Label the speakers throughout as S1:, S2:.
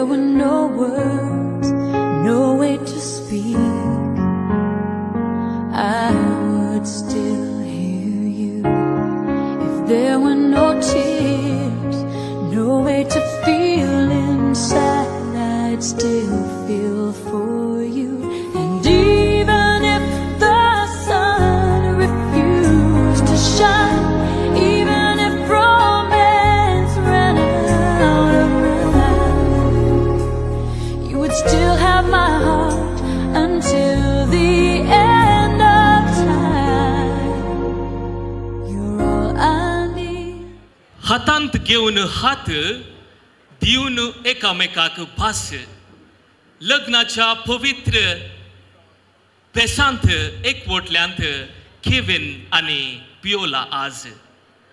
S1: were no words, no way to speak, I would still hear you. If there were no tears, no way to feel inside, I'd still feel for you. And even if the sun refused to shine, even if romance ran out of time, you would still have my heart until the end of time. You're all I need.
S2: हातांत घेऊन हात दिवन एकामेकाक भास लग्नाच्या पवित्र पेसांत एकवटल्यांत Kevin आणि पियोला आज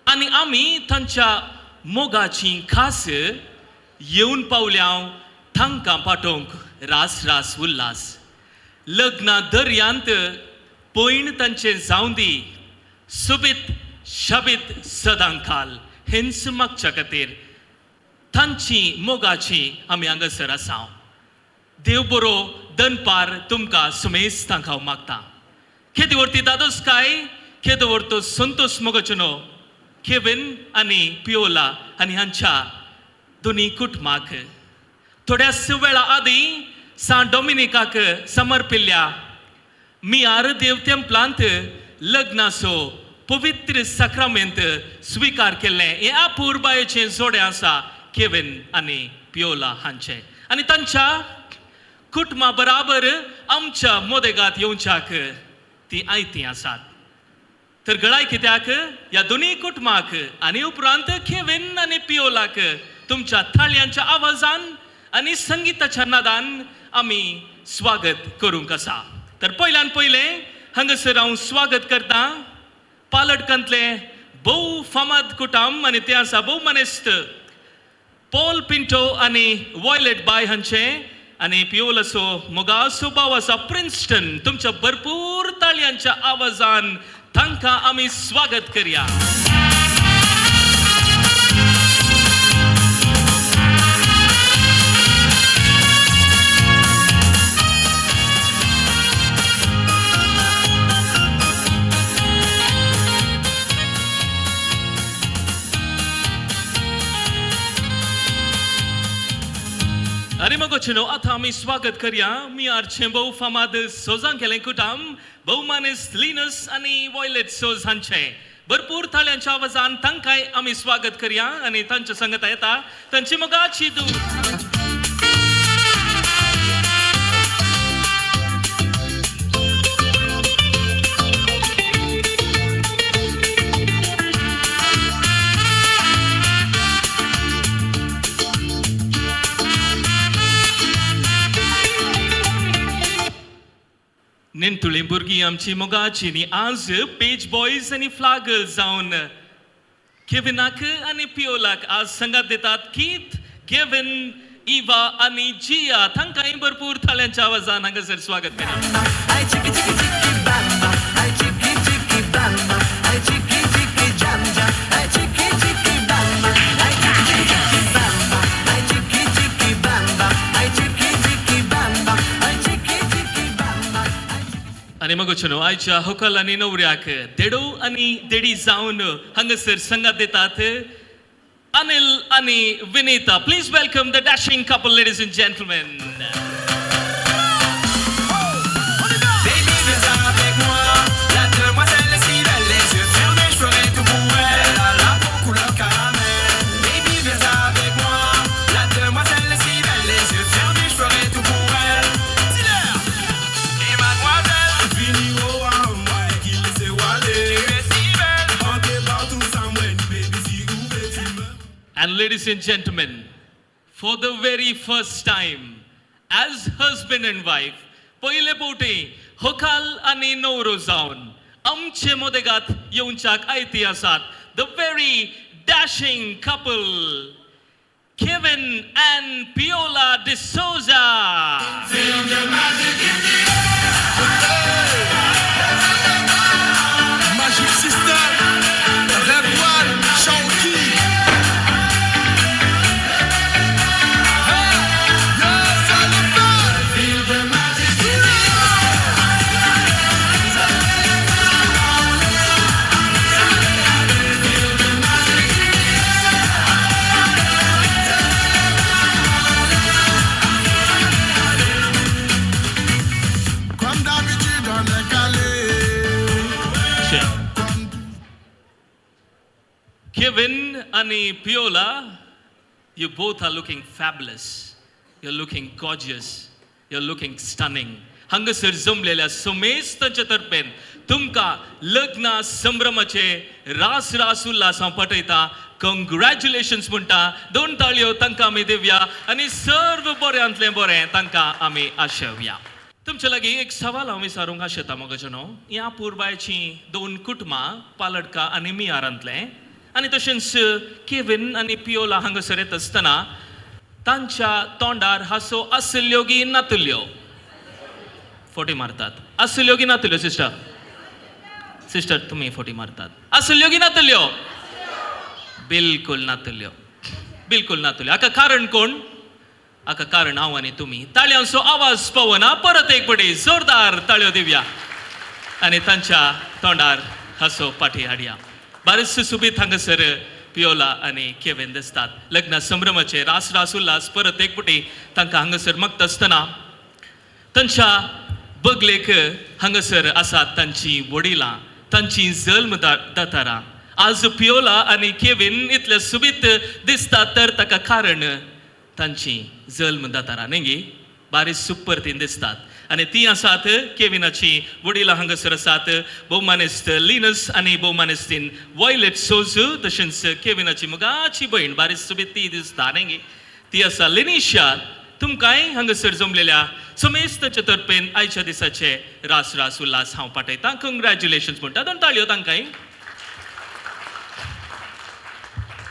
S2: आणि आम्ही तांच्या मोगाची खास येऊन पावल्याव तांकां पाठोवंक रास रास उल्हास लग्ना दर्यांत पयण तांचे जावंदी सुबीत शाबीत सदांकाल हेंच मागच्या खातीर तांची मोगाची आमी हांगासर आसाव. देव बरो दनपार तुमकां सुमेज तांकां मागता. केदी व्हरती दादोसकाय केदी व्हरतो संतोष मोगाचनो केविन आनी पियोला आनी हांच्या दोनी कुटुंबाक थोड्याच वेळा आदीं सान डॉमिनिकाक समर्पिल्ल्या मियार देव तेंपलांत लग्नाचो पवित्र साक्रामेंत स्वीकार केल्लें हें अपूर्बायेचें जोडें आसा केविन आनी पियोला हांचें आनी तांच्या कुटुंबा बराबर आमच्या मोदेगांत येवच्याक ती आयतीं आसात. तर घडाय कित्याक ह्या दोनी कुटुंबाक आनी उपरांत केविन आनी पियोलाक तुमच्या थाळयांच्या आवाजान आनी संगीताच्या नादान आमी स्वागत करूंक आसा. तर पयल्यान पयलें हांगासर हांव स्वागत करतां पालडकांतले भोव फामाद कुटुंब आनी ते आसा भोव मनेस्त पॉल पिंटो आनी वॉयलेट बाय हांचे आनी पियोलाचो मोगाचो भाव आसा प्रिन्स्टन. तुमच्या भरपूर ताळयांच्या आवाजान तांकां आमी स्वागत करया. आनी मग वचनो आतां आमी स्वागत करया मियारचें भोव फामाद सोजां केलें कुटुंब भोव मानेस्त लिनस आनी वॉयलेट सोज हांचें भरपूर थाळयांच्या आवाजान तांकांय आमी स्वागत करया आनी तांच्या संगता येता तांची मोगाची दूत. नेंतुळी भुरगीं आमची मोगाची न्ही आज पेज बॉयज आनी फ्लाग जावन केविनाक आनी पियोलाक आज संगात दितात कीत केविन इवा आनी जिया तांकांय भरपूर थाळयांच्या आवाजान हांगासर स्वागत करता. आनी मग वचनो आयच्या व्हंकल आनी न्हवऱ्याक देडो आनी देडी जावन हांगासर संगात दितात अनिल आनी Vinita. Please welcome the dashing couple ladies and gentlemen. And ladies and gentlemen, for the very first time, as husband and wife, पहिले पोटी व्हंकल आनी न्हवरो जावन आमचे मोदेगांत येवच्याक आयती आसात the very dashing couple, Kevin and Piola D'Souza. Feel the magic in the air. Magic system. Red one, Shawty. Kevin आणि Piola, you both are looking fabulous. You're looking gorgeous. You're looking stunning. हांगसर जमलेल्या समेस्तांच्या तर्फेन तुमका लग्न संभ्रमाचे रास रास उल्हास हांव पटयता. Congratulations म्हणटा. 2 ताळयो तांकां आमी दिवया आनी सर्व बऱ्यांतलें बरें तांकां आमी आशेवया. तुमचे लागीं एक सवाल हांव विचारूंक आशेता मोगजनो. ह्या पुरबायचीं 2 कुटुंबां पालडका आनी मियारांतले आनी तशेंच केविन आनी पियोला हांगासर येता आसतना तांच्या तोंडार हांसो आसल्यो की नातल्यो? फोटी मारतात. आसल्यो की नातल्यो सिस्टर? सिस्टर तुम्ही फोटी मारतात. आसल्यो की नातल्यो? बिलकुल नातल्यो. बिलकुल नातल्यो. हाका कारण कोण? हाका कारण हांव आनी तुमी. ताळयांचो आवाज पवना. परत एक बडी जोरदार ताळयो दिवया आनी तांच्या तोंडार हांसो पाठी हाडया. बरेचसे सुबीत हांगासर पियोला आनी केविन दिसतात. लग्न संभ्रमाचे रास रास उल्हास परत एक पुटी तांकां हांगासर मागता आसतना तांच्या बगलेक हांगासर आसात तांची वडिलां, तांची जल्म दातारां. आज पियोला आनी केविन इतले सुबीत दिसतात तर ताका कारण तांची जल्म दातारां न्ही गे. बारीक सुपर्तीन दिसतात आनी ती आसात केविनाची वडिलां हांगासर आसात. भोवमानेस्त लिनस आनी भोवमानेस्तीन वॉयलेट सोजू. तशेंच केविनाची मोगाची भयण बारीक सुबीत ती दिसता न्ही गे. ती आसा लिनिशा. तुमकांय हांगासर जमलेल्या समेस्तांच्या तर्फेन आयच्या दिसाचे रास रास उल्हास हांव पाठयतां. कॉंग्रॅच्युलेशन्स म्हणटा. 2 ताळयो तांकांय.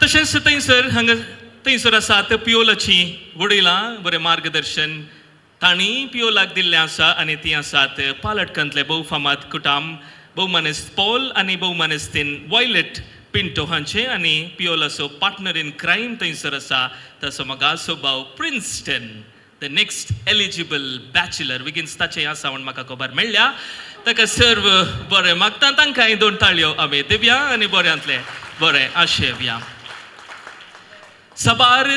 S2: तशेंच थंयसर आसात पियोलाची वडिलां. बरें मार्गदर्शन तांणी पियोलाक दिल्लें आसा आनी ती आसात पालडकांतले भोव फामाद कुटाम भोवमानेस्त पॉल आनी भोवमानेस्तीन वॉयलेट पिंटो हांचे आनी पियोलाचो पार्टनर इन क्रायम थंयसर आसा ताचो मोगाचो भाव Princeton. The next eligible bachelor Wiggins ताचें आसा म्हूण म्हाका खबर मेळ्ळ्या. ताका सर्व बरें मागता. तांकांय 2 ताळयो आमी दिवया आनी बऱ्यांतले बरें आशेवया. सबार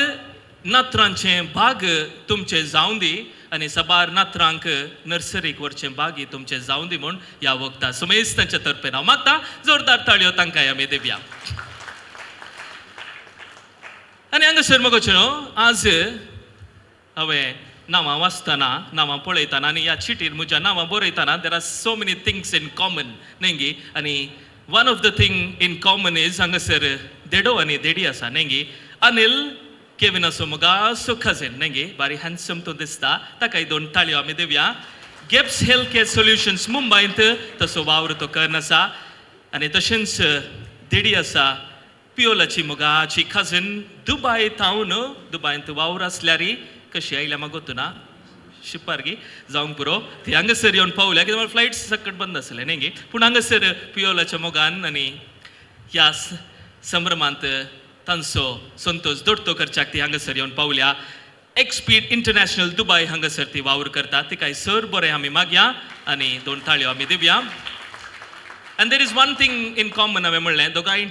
S2: नात्रांचे भाग तुमचे जावं दी आनी सबार नात्रांक नर्सरीक व्हरचे भागी तुमचे जावं दी म्हूण ह्या वखदां समेस्तांच्या तर्फेन हांव मागता. जोरदार ताळयो तांकांय आमी दिवया. आनी हांगासर मगोचनो आज हांवें नांवां वाचतना नांवां पळयतना आनी ह्या चिटीर म्हज्या नांवां बरयतना there are so many things in common न्ही गे. आनी one of the thing in common is हांगासर देडो आनी देडी आसा न्ही गे. अनिल केविनाचो मोगाचो कझन न्ही गे. बारी हँडसम तो दिसता. ताकाय 2 ताळयो आमी दिवया. गेप्स हेल्थ केअर सोल्युशन्स मुंबयंत तसो वावर तो करन आसा. आनी तशेंच देडी आसा पियोलाची मोगाची कझन दुबय टावन. दुबयंत वावर आसल्यार कशी आयल्या म्हाका गोतूना शिपार गे जावंक पुरो. ती हांगासर येवन पावल्या कित्याक फ्लायट सकट बंद आसले न्ही गे. पूण हांगासर पियोलाच्या मोगान आनी ह्या संभ्रमांत तांचो संतोष दोडतो करच्याक ती हांगासर येवन पावल्या. एक्सपीड इंटरनॅशनल दुबय हांगासर ती वावर करता. तिकाय सर बरें आमी मागया आनी 2 ताळयो आमी दिवया. आनी there is one thing in common हांवें म्हणलें. दोगांय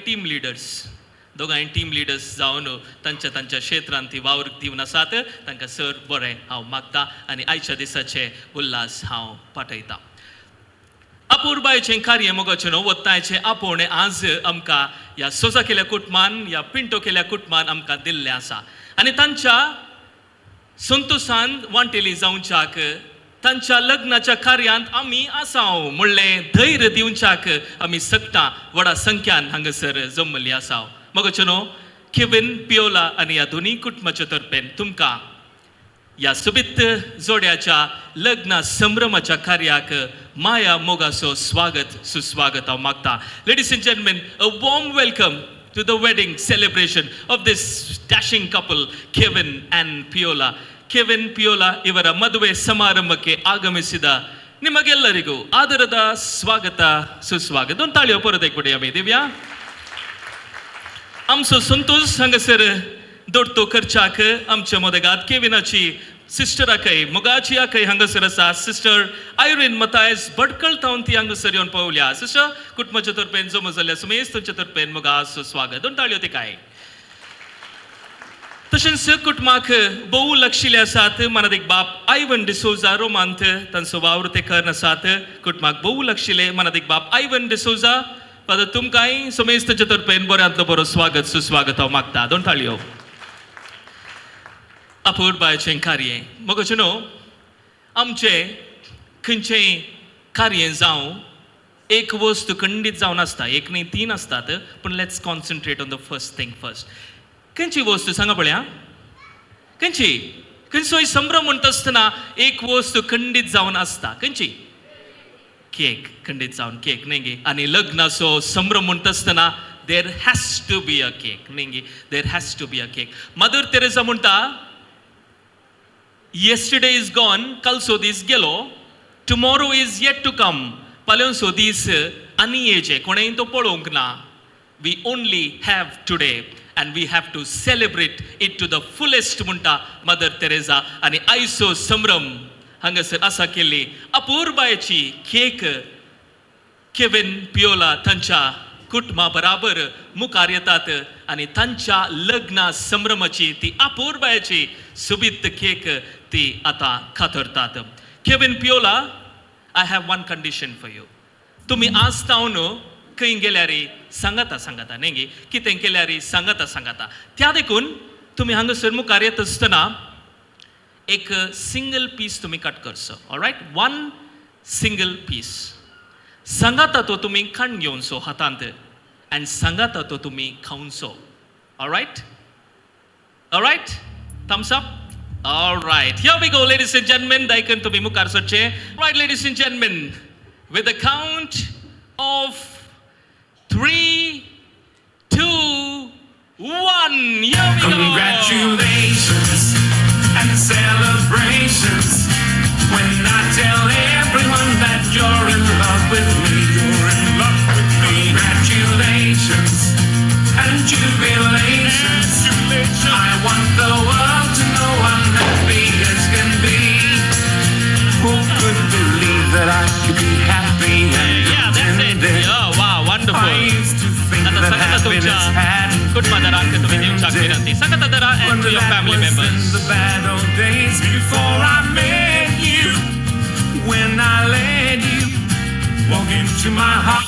S2: टीम लिडर्स जावन तांच्या क्षेत्रांत ती वावर दिवन आसात. तांकां सर बरें हांव मागता आनी आयच्या दिसाचे उल्हास हांव पाठयतां. अपूर्बायेचें कार्य मोगाचें वत्तायचें आपोवणें आज आमकां ह्या सोजा केल्या कुटुंबान ह्या पिंटो केल्या कुटुंबान आमकां दिल्लें आसा. आनी तांच्या संतोशान वांटेली जावच्याक तांच्या लग्नाच्या कार्यांत आमी आसाव म्हणलें धैर्य दिवच्याक आमी सकता व्हडा संख्यान हांगासर जमल्लीं आसाव. मोगाचें केविन पियोला आनी ह्या दोनी कुटुंबाच्या तर्फेन तुमकां ह्या सुबीत जोड्याच्या लग्न संभ्रमाच्या कार्याक माया मोगाचो स्वागत सुस्वागत हांव मागता. Ladies and gentlemen, a warm welcome to the wedding celebration of this dashing couple, Kevin and Piola. Kevin, Piola, ಇವರ ಮದುವೆ ಸಮಾರಂಭಕ್ಕೆ ಆಗಮಿಸಿದ ನಿಮಗೆಲ್ಲರಿಗೂ ಆದರದ ಸ್ವಾಗತ ಸುಸ್ವಾಗತ. ಒಂದು ತಾಳಿಯ ಪರದಕ್ಕೆ ಕೊಡಿ ಆಮೆ ದಿವ್ಯಾ. आमचो संतोष हांगासर दोडतो करच्याक आमच्या मोदेगात केविनाची सिस्टराकय मोगाची आकय हांगासर आसा. सिस्टर आयरीन मतायस भटकळ थावन ती हांगासर येवन पावल्या. सिस्टर कुटुंबाच्या तर्फेन जमा जाल्ल्या समेस्त तुमच्या तर्फेन मोगाचो स्वागत. 2 ताळयो तिकाय. तशेंच कुटुंबाक भोव लक्षिल्ले आसात. मानादिक बाप आयवन डिसोजा रोमांत तांचो वावर ते करन आसात. कुटुंबाक भोव लक्षिल्ले मानादिक बाप आयवन डिसोजा फादर तुमकांय समेस्तच्या तर्फेन बऱ्यांतलो बरो स्वागत सुस्वागत हांव मागता दोन ताळयो अपूर बायचें कार्य मगो न्हू आमचें खंयचेंय कार्य जावं एक वस्त खंडीत जावन आसता एक न्ही तीन आसतात पूण let's concentrate on the first thing first खंयची वस्त सांगा पळया खंयची खंयचोय संभ्रम म्हणटा आसतना एक वस्त खंडीत जावन आसता खंयची केक खंडीत जावन केक न्ही गे आनी लग्नाचो संभ्रम म्हणटा आसतना there has to be a cake न्ही गे there has to be a cake Mother Teresa म्हणटा yesterday is gone कालचो दीस गेलो tomorrow is yet to come फाल्यांचो दीस आनी येचे कोणेय तो पळोवंक ना we only have today and we have to celebrate it to the fullest म्हणटा मदर तेरेसा आनी आयचो संभ्रम हांगासर आसा केल्ली अपूर्बायेची केक केविन पियोला तांच्या कुटुंबा बराबर मुखार येतात आनी तांच्या लग्ना संभ्रमाची ती अपूर्बायेची सुबीत केक ती आतां खातरतात Kevin Piola I have one condition for you तुमी आज तावन खंय गेल्यार सांगाता न्ही गे कितें केल्यार सांगाता त्या देखून तुमी हांगासर मुखार येता आसतना एक सिंगल पीस तुमी कट करचो ऑलरायट वन सिंगल पीस सांगाता तो तुमी खाण घेवनचो हातांत आनी सांगाता तो तुमी खावनचो alright thumbs up Alright, here we go, ladies and gentlemen. Daikon to be mukar soche. Right, ladies and gentlemen, with the count of 3, 2, 1. Here we go.
S3: Congratulations and celebrations when I tell everyone that you're in love with me. You're in love with me. Congratulations and jubilations. I want the world to know I'm happy as can be. Who could believe that I could be happy and
S2: Yeah, that's it.
S3: contented?
S2: Oh, wow,
S3: I
S2: wonderful.
S3: used to think
S2: आता
S3: that
S2: सांगाता
S3: happiness
S2: तुमच्या
S3: hadn't
S2: कुटुंबादारांक तुम्ही दिवचाक विनंती सांगाता दरा
S3: But
S2: and to your
S3: that
S2: family
S3: was in
S2: members.
S3: the bad old days before I met you. When I let you walk into my heart.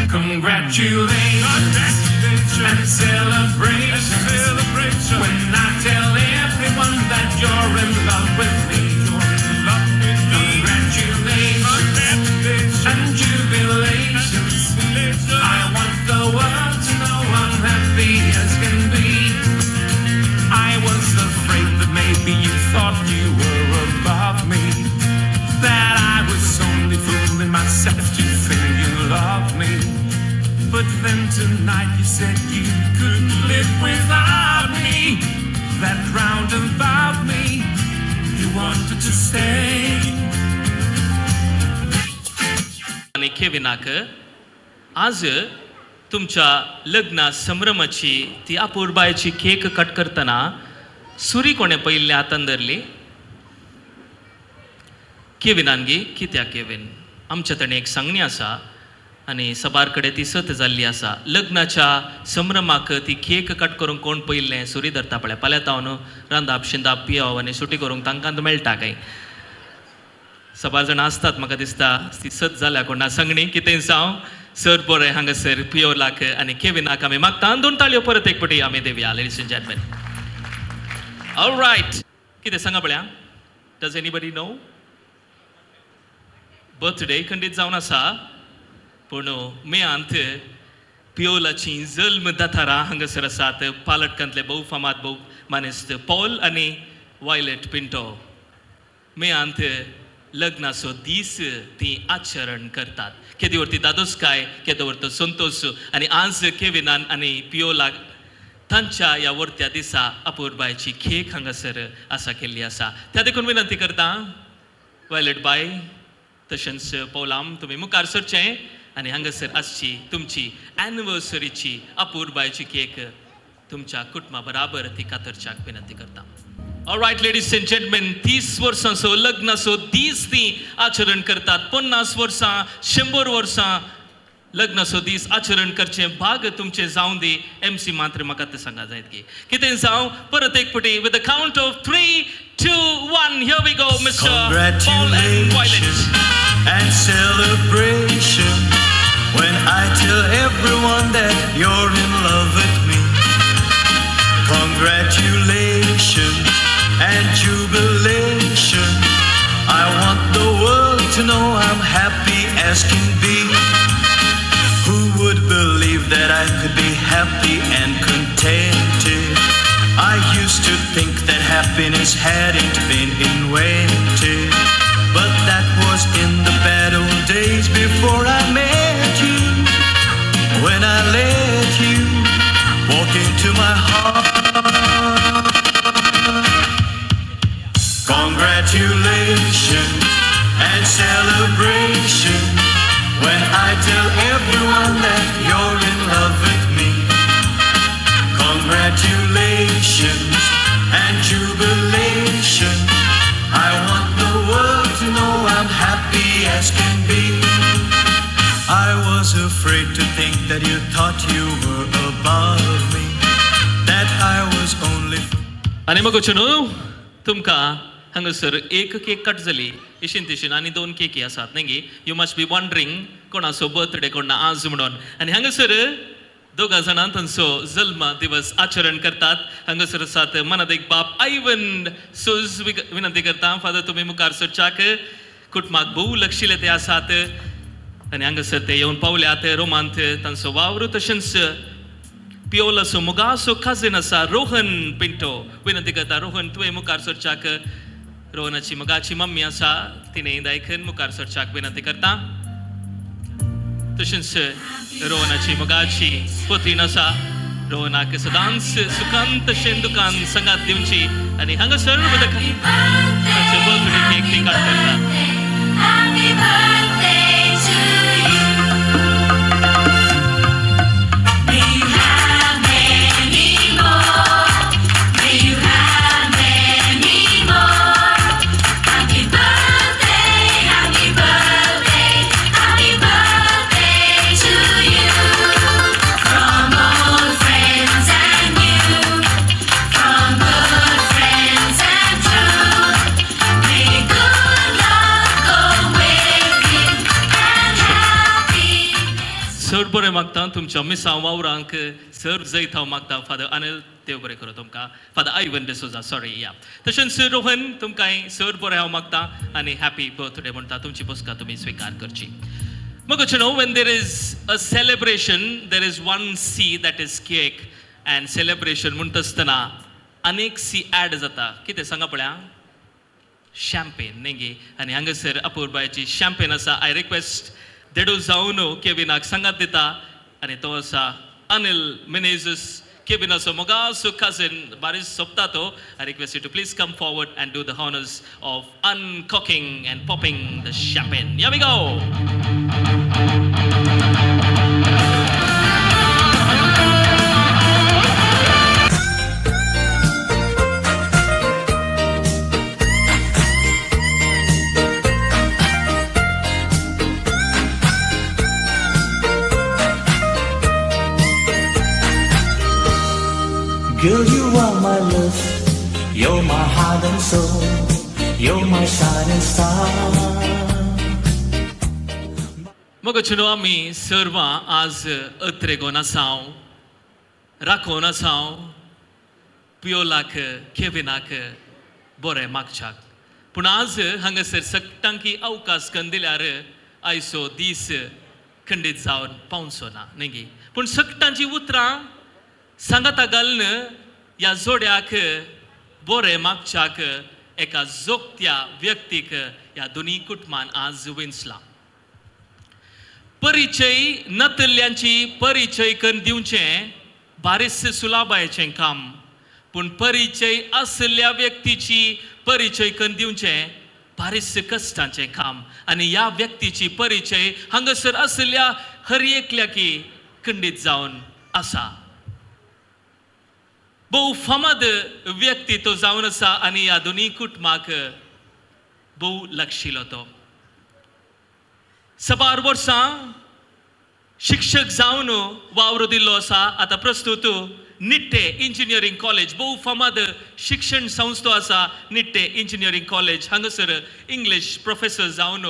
S3: Congratulations and celebrations when I tell everyone that you're in love with me. Congratulations and jubilations. I want the world to know I'm happy as can be. I was afraid that maybe you thought you were above me, that I was only fooling myself to think you loved me. But then tonight you said you couldn't live without me. That round about me, you wanted to stay.
S2: आणि केविनाक आज तुमच्या लग्ना संभ्रमाची ती अपूर्बायेची cake cut करतना सुरी कोणे पयल्ले हातान धरली केविनान गे कित्याक केविन आमच्या तणे एक सांगणी आसा आनी सबार कडेन ती सत जाल्ली आसा लग्नाच्या संभ्रमाक ती केक कट करूंक कोण पयल्लें सुरी धरता पळय फाल्यां तावन रांदप शिंदप पियेवप आनी सुटी करूंक तांकां मेळटा काय सबार जाण आसतात म्हाका दिसता ती सत जाल्या कोणा सांगणी कितें जावं सर बरें हांगासर पियोलाक आनी केविनाक आमी मागता दोन ताळयो परत एक पटी आमी Devaaya ladies and gentleman all right कितें सांगा पळया डज एनीबडी नो बर्थडे खंडीत जावन आसा पूण मेयांत पियोलाची जल्म दातारां हांगासर आसात पालटकांतले भोव फामाद भोव मानेस्त पॉल आनी वायलेट पिंटो मेयांत लग्नाचो दीस ती आचरण करतात केदी वरती दादोसकाय केदो वरतो संतोष आनी आज केविनान आनी पियोलाक तांच्या ह्या वर्त्या दिसा अपूर्बायेची केक हांगासर आसा केल्ली आसा त्या देखून विनंती करता वायलेट बाय तशेंच पौलाम तुमी मुखार सरचें आनी हांगासर आसची तुमची एनिवर्सरीची अपूर्बायेची केक तुमच्या कुटुंबा बराबर ती कातरच्याक विनंती करता ऑलरायट लेडीज एंड जेंटलमॅन 30 वर्सांचो लग्नाचो दीस ती आचरण करतात 50 वर्सां 100 वर्सां लग्नाचो दीस आचरण करचे भाग तुमचे जावं दी MC मात्र म्हाका ते सांगा जायत की कितें जावं परत एक पटी with the count of 3, 2, 1 here we go mister Paul and Violet
S4: and celebration when I tell everyone that you're in love with me. Congratulations and jubilation. I want the world to know I'm happy as can be. Who would believe that I could be happy and contented? I used to think that happiness hadn't been invented, but that was in the bad old days before I met you. When I let you walk into my heart. Congratulations and celebration when I tell everyone that you're in love with me. Congratulations and jubilation. I want the world to know I'm happy as can be. I was afraid to think that you thought you were above me, that I was only.
S2: आणि मग न्हू तुमकां हांगासर एक cake cut जाली इशीन तिशीन आनी 2 केकी आसात न्ही. यू मस्ट बी वंडरिंग कोणाचो बर्थडे कोणा आज म्हणून. आनी हांगासर 2 जाणां तांचो जल्म दिवस आचरण करतात. हांगासर आसात मनादेक बाप आयवन सूज विनंती करता फादर तुमी मुखार सरच्याक. कुटुंबाक भोव लक्षिले ते आसात आनी हांगासर ते येवन पावल्यात रोमांत तांचो वावर. तशेंच पिओलाचो मुगासो काजीन आसा रोहन पिंटो. विनंती करता रोहन तुवें मुखार सरच्याक. रोहनाची मगाची मम्मी आसा तिणें दायकन मुखार सरच्याक विनंती करता. तशेंच रोहनाची मगाची पुत्रीण आसा. रोहनाक सदांच सुखांत तशें दुकान संगात दिवची आनी हांगासर तांचो बर्थडे केक ती कट करता.
S1: Happy birthday to you. May you have many more. May you have many more. Happy birthday, happy birthday, happy birthday to you. From old friends and new, from good friends and true. May good luck go with you and happiness.
S2: Sir बरें मागता तुमच्या मिसा वावरांक sir Jait हांव मागता. Father Anil देव बरें करूं तुमकां. Father Ivan D'Souza sorry या. तशेंच रोहन तुमकांय सर बरें हांव मागता आनी हॅपी बर्थडे म्हणटा. तुमची बसका तुमी स्विकार करची. मग when there is a celebration there is one C that is cake and celebration म्हणटा आसतना अनेक C ॲड जाता. कितें सांगा पळया. शॅम्पेन न्ही. आनी हांगासर अपूर्बायची शॅम्पेन आसा. आय रिक्वेस्ट देडो जावन केविनाक सांगात दिता आनी तो आसा अनिल मिनेझस केविनाचो मोगासो काजीन. बारीस सोंपता तो. I request you to please come forward and do the honours of uncorking and popping the champagne. या we go.
S5: Girl, you are my love, you're my heart and soul, you're my shining star.
S2: मग आमी सर्वां आज अत्रेगोन आसाव राखोन आसाव पिओलाक केविनाक बरें मागच्याक. पूण आज हांगासर सक्तांकी अवकाश करून दिल्यार आयचो दीस खंडीत जावन पावचो ना न्ही. पूण सक्तांची उतरां सांगाता घालन ह्या जोड्याक बरें मागच्याक एका जोगत्या व्यक्तीक ह्या दोनी कुटुंबान आज विंचला. परिचय नतल्यांची परिचय करून दिवचें बारीस सुलाबायेचें काम. पूण परिचय आसल्या व्यक्तीची परिचय करून दिवचें बारीस कश्टाचें काम. आनी ह्या व्यक्तीची परिचय हांगासर आसल्या हर एकल्याकी खंडीत जावन आसा. भोव फामाद व्यक्ती तो जावन आसा आनी ह्या दोनी कुटुंबाक भोव लागशिलो तो. 12 वर्सां शिक्षक जावन वावर दिल्लो आसा. आतां प्रस्तुत निट्टे इंजिनियरींग कॉलेज भोव फामाद शिक्षण संस्थो आसा. निट्टे इंजिनियरींग कॉलेज हांगासर इंग्लीश प्रोफेसर जावन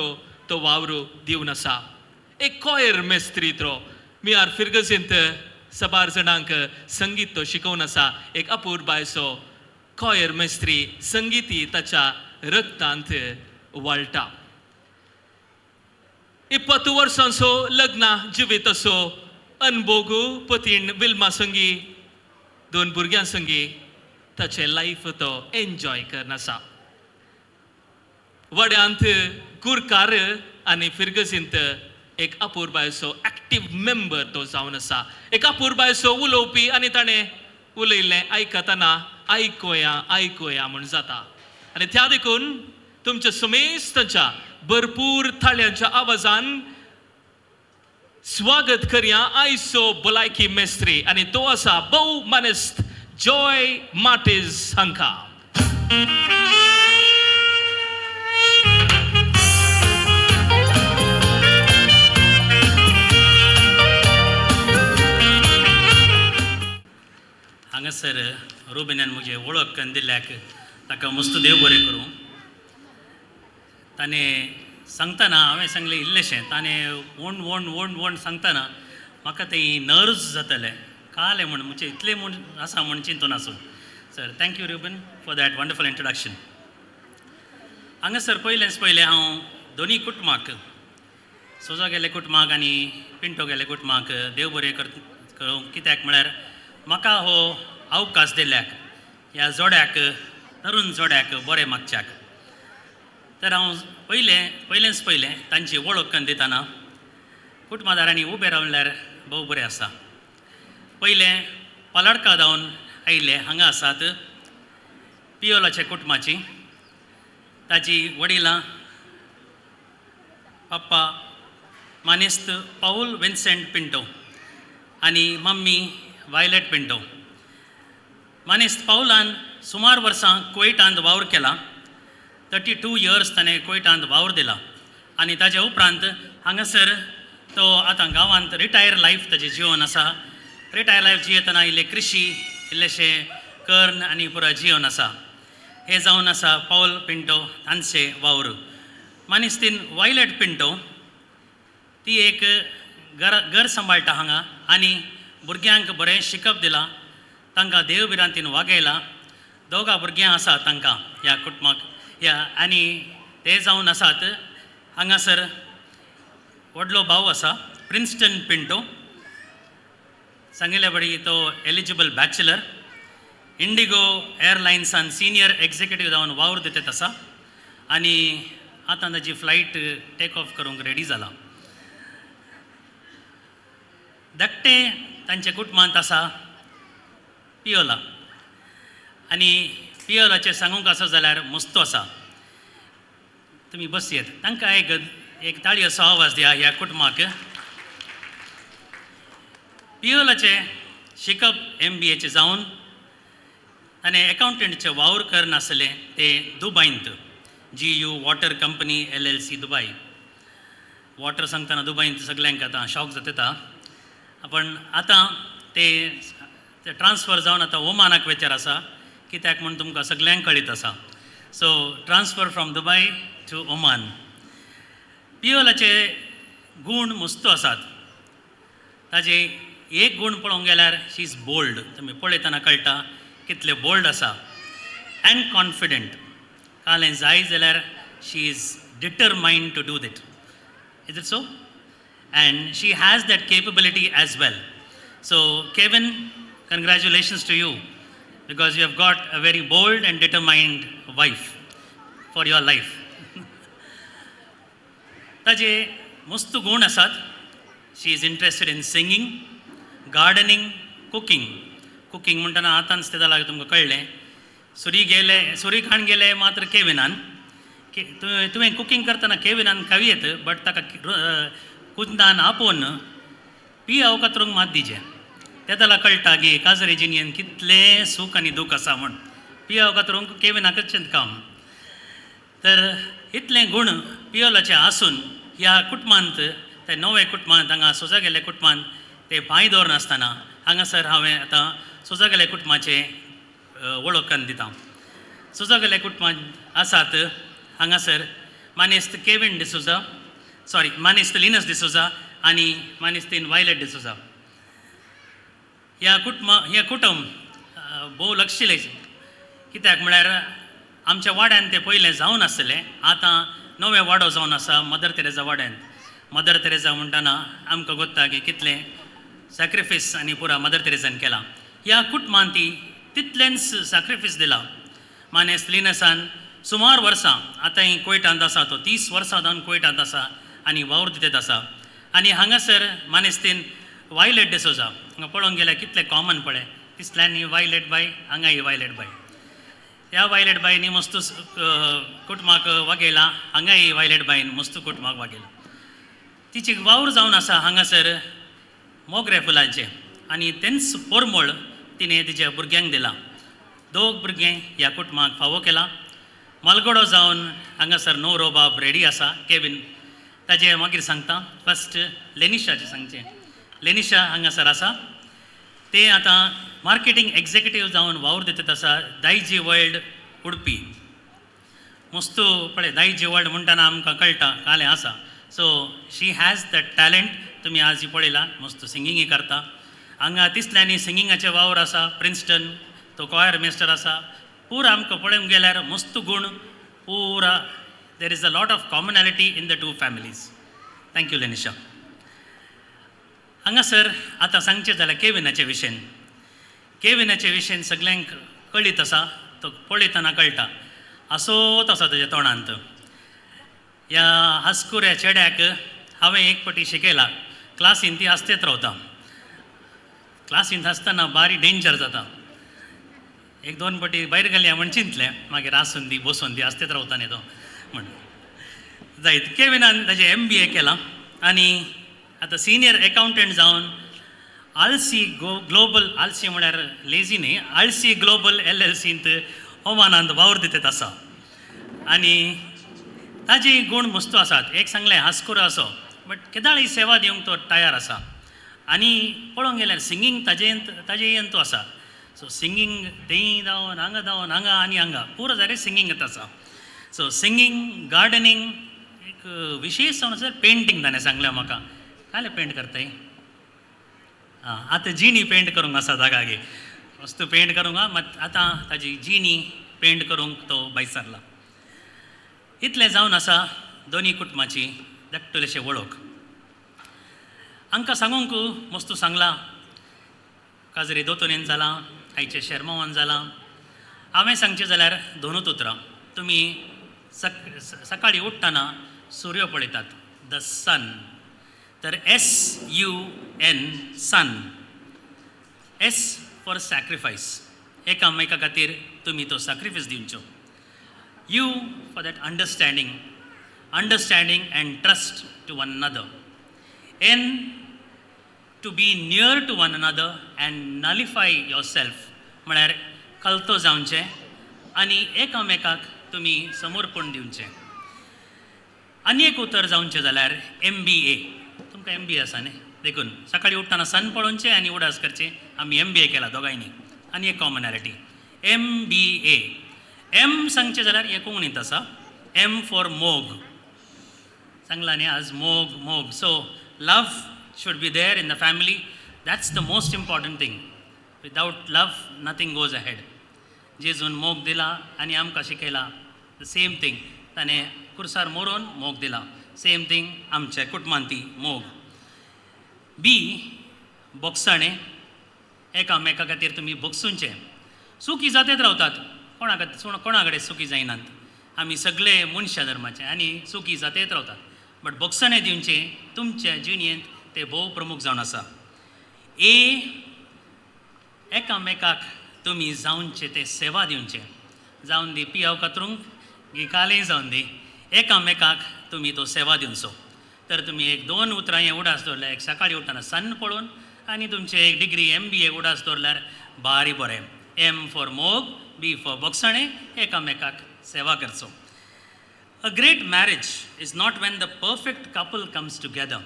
S2: तो वावरू दिवन आसा एक कॉयर मेस्त्रीत्रो मी आर फिर्गसिंत सबार जाणांक संगीत तो शिकवून आसा एक अपूर्बायसो कॉयर मेस्त्री संगीती ताच्या रक्तांत वळटा 20 वर्सांचो लग्ना जिवीत असो अनभोगू पतीन विल्मा संगी 2 भुरग्यां संगी ताचे लायफ तो एन्जॉय करन आसा वड्यांत गुरकार आनी फिर्गसिंत एक अपूर्बायसो एक्टिव्ह मेंबर तो जावन आसा एक अपूर्बायसो उलोवपी आनी ताणें उलयल्लें आयकतना आयकोया म्हूण जाता आनी त्या देखून तुमच्या समेस्तांच्या भरपूर थाळ्यांच्या आवाजान स्वागत करया आयचो भलायकी मेस्त्री आनी तो आसा बहुमानेस्त जॉय मार्टिन्स हांकां
S6: हांगासर रुबिनान म्हजे वळख करून दिल्याक ताका मस्त देव बरें करूं ताणें सांगतना हांवें सांगलें इल्लेशें ताणें वोण सांगतना म्हाका तें नर्व्स जाताले कळ्ळें म्हूण म्हणजे इतलें म्हूण आसा म्हूण चिंतून आसूं sir thank you Ruben for that wonderful introduction हांगासर पयलें हांव दोनी कुटुंबाक सोजा गेले कुटुंबाक आनी पिंटो गेले कुटुंबाक देव बरें करूं कित्याक म्हळ्यार म्हाका हो अवकाश दिल्याक ह्या जोड्याक तरूण जोड्याक बरें मागच्याक तर हांव पयलें तांची वळख करून दितना कुटुंबादारांनी उबे रावल्यार भोव बरें आसा पयलें पालडका जावन आयिल्ले हांगा आसात पियोलाच्या कुटुंबाची ताची वडिलां पप्पा मानेस्त पाऊल विन्सेंट पिंटो आनी मम्मी वायलेट पिंटो मानेस्त पावलान सुमार वर्सां कुवेटांत वावर केला 32 इयर्स ताणें कुवेटांत वावर दिला आनी ताच्या उपरांत हांगासर तो आतां गांवांत रिटायर लायफ ताचें जिवन आसा रिटायर लायफ जियेतना इल्ले कृशी इल्लेशें कर्ण आनी पुरो जिवन आसा हे जावन आसा पाऊल पिंटो तांचे वावर मानेस्तीन वायलेट पिंटो ती एक घर सांबाळटा हांगा आनी भुरग्यांक बरें शिकप दिलां तांकां देवबिरांतीन वागयलां दोगा भुरग्यां आसात तांकां ह्या कुटुंबाक आनी ते जावन आसात हांगासर व्हडलो भाव आसा प्रिन्स्टन पिंटो सांगिल्ले बडी तो एलिजिबल बॅचलर इंडिगो एअरलायन्सान सिनियर एक्झिक्युटीव जावन वावर दितात आसा आनी आतां ताची फ्लायट टेक ऑफ करूंक रेडी जाला धाकटे तांच्या कुटुंबांत आसा पियोला आनी पियोलाचें सांगूंक आसा जाल्यार मस्तो आसा तुमी बसयेत तांकां एक ताळी असो आवाज दिया ह्या कुटुंबाक पियोलाचें शिकप MBAचें जावन ताणें एकावंटंटचें वावर करनासलें तें दुबयंत GU water company LLC Dubai water सांगतना दुबयंत सगल्यांक आतां शॉक जाता पण आतां ते ट्रान्सफर जावन आतां ओमानाक वेचार आसा कित्याक म्हूण तुमकां सगल्यांक कळीत आसा so transfer from Dubai to Oman पियोलाचे गूण मस्तो आसात ताजे एक गूण पळोवंक गेल्यार शी इज बोल्ड तुमी पळयतना कळटा कितले बोल्ड आसा एंड कॉन्फिडंट कालें जाय जाल्यार she is determined to do it is it so and she has that capability as well. So Kevin, congratulations to you because you have got a very bold and determined wife for your life. ताजे मस्त गुण आसात she is interested in singing, gardening, cooking म्हणटना आतांच ते जालां तुमकां कळ्ळें सुरी खाण गेले मात्र केविनान तुवें कुकींग करतना केविनान कवियेत बट ताका कुंदान आपोवन पियाव कातरूंक मात दिजें तें जाल्यार कळटा की काजरेजिनियन कितले सूख आनी दूख आसा म्हूण पियाव कातरूंक केविनाकच काम तर इतलें गूण पियोलाचें आसून ह्या कुटुंबांत ते नवे कुटुंबांत हांगा सोजा गेले कुटुंबांत ते पांय दवरनासतना हांगासर हांवें आतां सोजा गेले कुटुंबाचें वळख करून दितां सोजा गेले कुटुंबांत आसात हांगासर मानेस्त केविन डिसोजा सॉरी मानेस्त लिनस डिसोजा आणि मानेस्तीन वायलेट डिसोजा. ह्या कुटुंब भोव लक्षिले कित्याक म्हळ्यार आमच्या वाड्यान ते पयलें जावन आसलें, आतां नवे वाडो जावन आसा मदर तेरेजा वाड्यान. मदर तेरेजा म्हणटाना आमकां गोत्ता की कितलें सॅक्रिफीस आनी पुरा मदर तेरेजान केला. ह्या कुटुंबान ती तितलेंच सॅक्रिफीस दिला. मानेस्त लिनसान सुमार वर्सां आतां ही कोयटांत आसा, तो 30 वर्सां जावन कोयटांत आसा आनी वावर दितेत आसा. आनी हांगासर मानेस्तीन वायलेट डिसोजा हांगा पळोवंक गेल्यार कितलें कॉमन पळय तिसल्यान ही वायलेट बाय, हांगा ही वायलेट बाय. ह्या वायलेट बायनी मस्तू कुटुंबाक वागयला, हांगा ही वायलेट बायन मस्तू कुटुंबाक वागयला. तिची वावर जावन आसा हांगासर मोगऱ्या फुलांचे आनी तेंच पोरमोळ तिणें तिच्या भुरग्यांक दिला. दोग भुरगें ह्या कुटुंबाक फावो केला. मलगडो जावन हांगासर न्हवरो बाब रेडी आसा. केविन ताजें मागीर सांगता. फस्ट लेनिशाचें सांगचें. लेनिशा हांगासर आसा. ते आतां मार्केटींग एग्जेक्युटीव जावन वावर दितात आसा दायजी वर्ल्ड उडपी. मस्तू पळय दायजी वर्ल्ड म्हणटाना आमकां कळटा कालें आसा. So she has the talent. तुमी आज ही पळयला मस्तू सिंगिंगूय करता. हांगा तिसल्यांनी सिंगिंगाचे वावर आसा. प्रिन्स्टन तो कॉयर मेस्टर आसा. पुरा आमकां पळोवंक गेल्यार मस्त गूण पुरा. There is a lot of commonality in the two families. Thank you Lenisha. हांगासर आतां सांगचें जाल्यार केविनाचे विशयन. केविनाचे विशयन सगल्यांक कळीत आसा. तो पळयतना कळटा. आसोत आसा ताच्या तोंडांत. ह्या हास्कुऱ्या चेड्याक हांवें एक फावटी शिकयला. क्लासीन ती आसतेत रावता. क्लासीन आसतना बारी डेंजर जाता. एक दोन फावटी भायर गेल्या म्हण चिंतलें मागीर आसून दी बसून दी आसतेत रावता न्ही तो म्हण जायत. केविनान ताजें MBA केलां आनी आतां सिनियर एकावंटंट जावन आळसी ग्लोबल, आळसी म्हळ्यार लेझी न्ही, आळसी ग्लोबल LLCंत ओमानांत वावर दितेत आसा. आनी ताजी गूण मस्तू आसात. एक सांगलें हास्कुरो असो बट केदाळी सेवा दिवंक तो तयार आसा. आनी पळोवंक गेल्यार सिंगींग ताजे यंतू आसा. सो सिंगींग थंय जावन हांगा आनी हांगा पुरो जाल्यार सिंगींगच आसा. सो सिंगींग, गार्डनींग, एक विशेश जावन आसा पेंटींग. ताणें सांगलें म्हाका काले पेंट करताय. आतां जिणी पेंट करूंक आसा जागागे. मस्त पेंट करूंक मात आतां ताजी जिणी पेंट करूंक तो भायर सरला. इतलें जावन आसा दोनी कुटुंबाची धाकटुलेशें वळख. हांकां सांगूंक मस्तू सांगला. काजरी दोतोनेन जालां, आयचे शर्मावान जालां. हांवें सांगचें जाल्यार दोनूच उतरां. तुमी सकाळीं उठ्ठना सूर्य पळयतात, द सन. तर SUN sun. S for sacrifice. एकामेका खातीर तुमी तो सॅक्रिफायस दिवचो. U for that understanding and trust to one another. N to be near to one another and nullify yourself. म्हळ्यार कलतो जावचें आनी एकामेकाक तुमी समर्पण दिवचें. आनी एक उतर जावचें जाल्यार MBA. तुमकां MBA आसा न्ही देखून सकाळीं उठ्ठना सन पळोवचें आनी उडास करचें. आमी MBA केला दोगांयनी. आनी एक कॉमनॅलिटी MBA. M सांगचें जाल्यार हे कोंकणींत आसा. M फॉर मोग. सांगला न्ही आज मोग. So love should be there in the family. That's the most important thing. Without love, nothing goes ahead. जेजून मोग दिला आनी आमकां शिकयला. The same thing. ताणें कुर्सार मोरून मोग दिला. सेम थिंग आमच्या कुटुंबांत ती मोग. B बोगसाणें. एकामेका खातीर तुमी बोगसूंचें. सुखी जातेत रावतात. कोणा कडेन सुखी जायनात. आमी सगळे मनशा धर्माचे आनी सुखी जातेत रावतात. बट बोगसाणें दिवचें तुमच्या जिणेंत ते भोव प्रमुख जावन आसा. A एकामेकाक तुमी जावनचे ते सेवा दिवचें. जावन दी पियाव कातरूंक गी कालें जावन दी. एकामेकाक तुमी तो सेवा दिवचो. तर तुमी एक दोन उतरां हें उडास दवरल्यार एक सकाळीं उठ्ठना सन पळोवन आनी तुमचें एक डिग्री MBA उडास दवरल्यार बारी बरें. M फॉर मोग, B फॉर बोगसाणें, एकामेकाक सेवा करचो. A great marriage is not when the perfect couple comes together.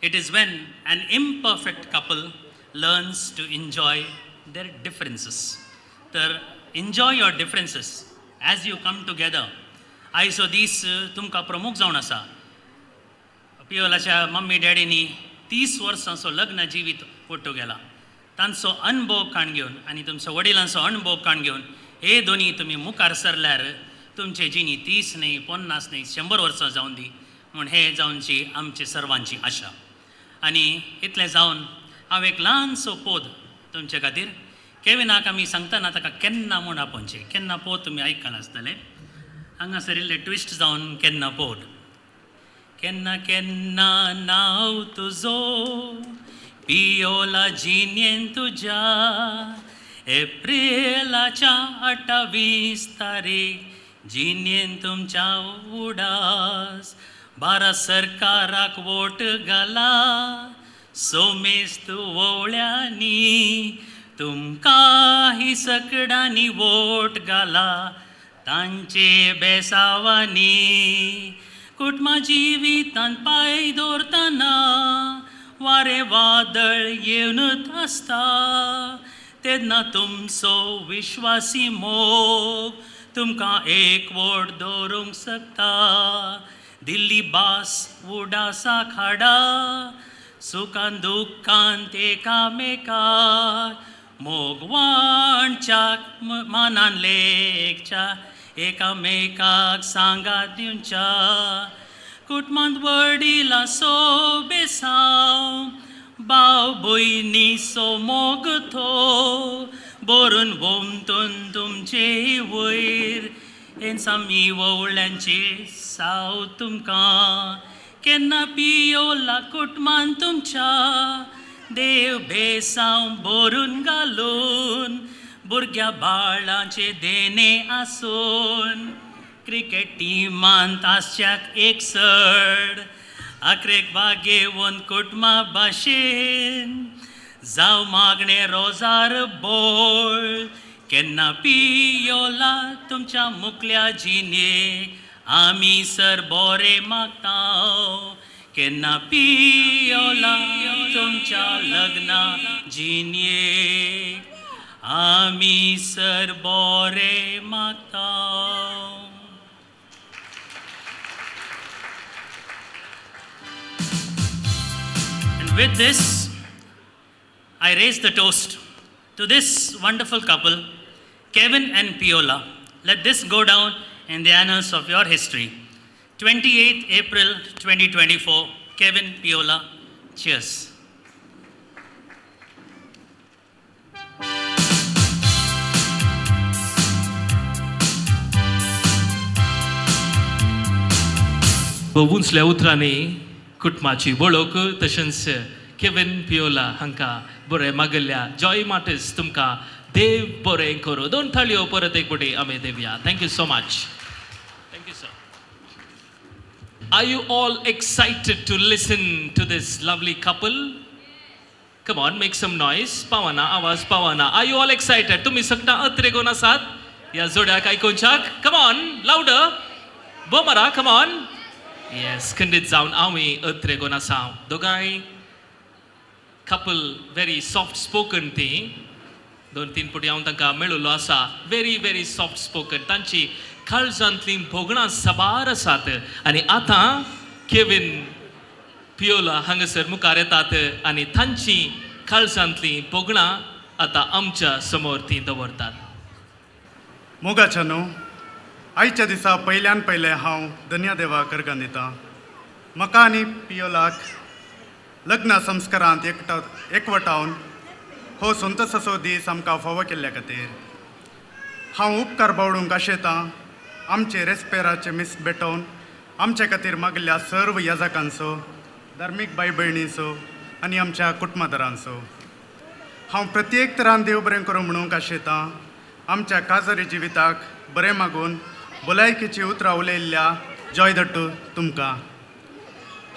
S6: It is when an imperfect couple learns to enjoy their differences. तर enjoy your differences as you come together. आयसो दीस तुमकां प्रमुख जावन आसा. पियोलाच्या mummy डॅडीनी 30 वर्सांचो लग्न जिवीत फोटो गेला. तांचो अनुभव काण घेवन आनी तुमच्या वडिलांचो अनुभव काण घेवन हे दोनी तुमी मुखार सरल्यार तुमचे जिणी 30 न्ही 50 न्ही 100 वर्सां जावन दी म्हूण हे जावनची आमची सर्वांची आशा. आनी इतलें जावन हांव एक ल्हानसो पोद तुमचे खातीर केविनाक आमी सांगतना ताका केन्ना म्हूण आपोवचे. केन्ना पोद तुमी आयकना आसतले. हांगासर इल्लें ट्विस्ट जावन केन्ना पोद. केन्ना केन्ना नांव तुजो पियोला जिणेन तुज्या एप्रिलाच्या 28 तारीख जिणेन तुमच्या उडास. भारत सरकाराक वोट घाला सोमेस्त वोवळ्यांनी तुमकां ही सकडांनी वोट घाला तांचे बेसावांनी. कुटुंबा जिवितांत पांय दवरतना वारे वादळ येवनूच आसता तेन्ना तुमचो विश्वासी मोग तुमकां एक वोट दवरूंक शकता. दिल्ली बास उडासाक हाडा सुखान दुखांत एकामेकाक मोग वाणच्याक मानान लेखच्या एकामेकाक सांगात दिवच्या. कुटुंबांत वडील सो बेसांव भाव भयणी सो मोग थो बरून भोमतून तुमचे वयर एनसामी वोवळ्यांचे साव तुमकां. केन्ना पियोला कुटुंबान तुमच्या देव बेसांव भरून घालून भुरग्या बाळांचे देणे आसून क्रिकेट टिमांत आसच्याक एक सड आखरेक बागेवन कुटुंबा भाशेन जावं मागणे रोजार बोळ. केन्ना पियोला तुमच्या मुखल्या जिणे आमी सर बोरे मागता. केन्ना पियोला तुमच्या लग्ना जिणे आमी सर बोरे मागता. And with this, I raise the toast to this wonderful couple, Kevin and Piola. Let this go down in the annals of your history. 28th April 2024, Kevin, Piola, cheers.
S2: बवूंसल्या उतरांनी कुटुंबाची वळख तशेंच केविन पियोला हांकां बरें मागल्या. Joy Martin's तुमकां देव बरें करूं. 2 थाळयो परत एक बटी आमी दिवया. Thank you so much. Thank you sir. Are you all excited to listen to this lovely couple? Come on, make some noise. पावना आवाज पावना. Are you all excited? तुम्ही सगळा अत्रेगोन आसात ह्या जोड्याक आयकोवच्याक? Come on, louder. बोमारा, come on. Yes, खंडीत जावन आमी अत्रेगोन आसा. दोगांय couple very soft spoken ती 2-3 पुटी हांव तांकां मेळिल्लो आसा. very soft spoken. तांची काळजांतली भोगणां साबार आसात आनी आतां केविन पियोला हांगासर मुखार येतात आनी तांची काळजांतली भोगणां आतां आमच्या समोर ती दवरतात.
S7: मोगाच्या न्हू आयच्या दिसा पयल्यान पयलें हांव धन्य देवाक अर्गां दितां. म्हाका आनी पियोलाक लग्न संस्कारांत एकवटावन हो संतसाचो दीस आमकां फावो केल्ल्या खातीर हांव उपकार बावडूंक आशेतां आमचे रेस्पेराचे मीस भेटोवन आमचे खातीर मागल्या सर्व याजकांचो धार्मीक बाय भयणींचो आनी आमच्या कुटुंबदारांचो. हांव प्रत्येक तरान देव बरें करूं म्हणूंक आशेतां आमच्या काजरी जिविताक बरें मागून भलायकेची उतरां उलयल्ल्या जॉय दट्टू तुमकां.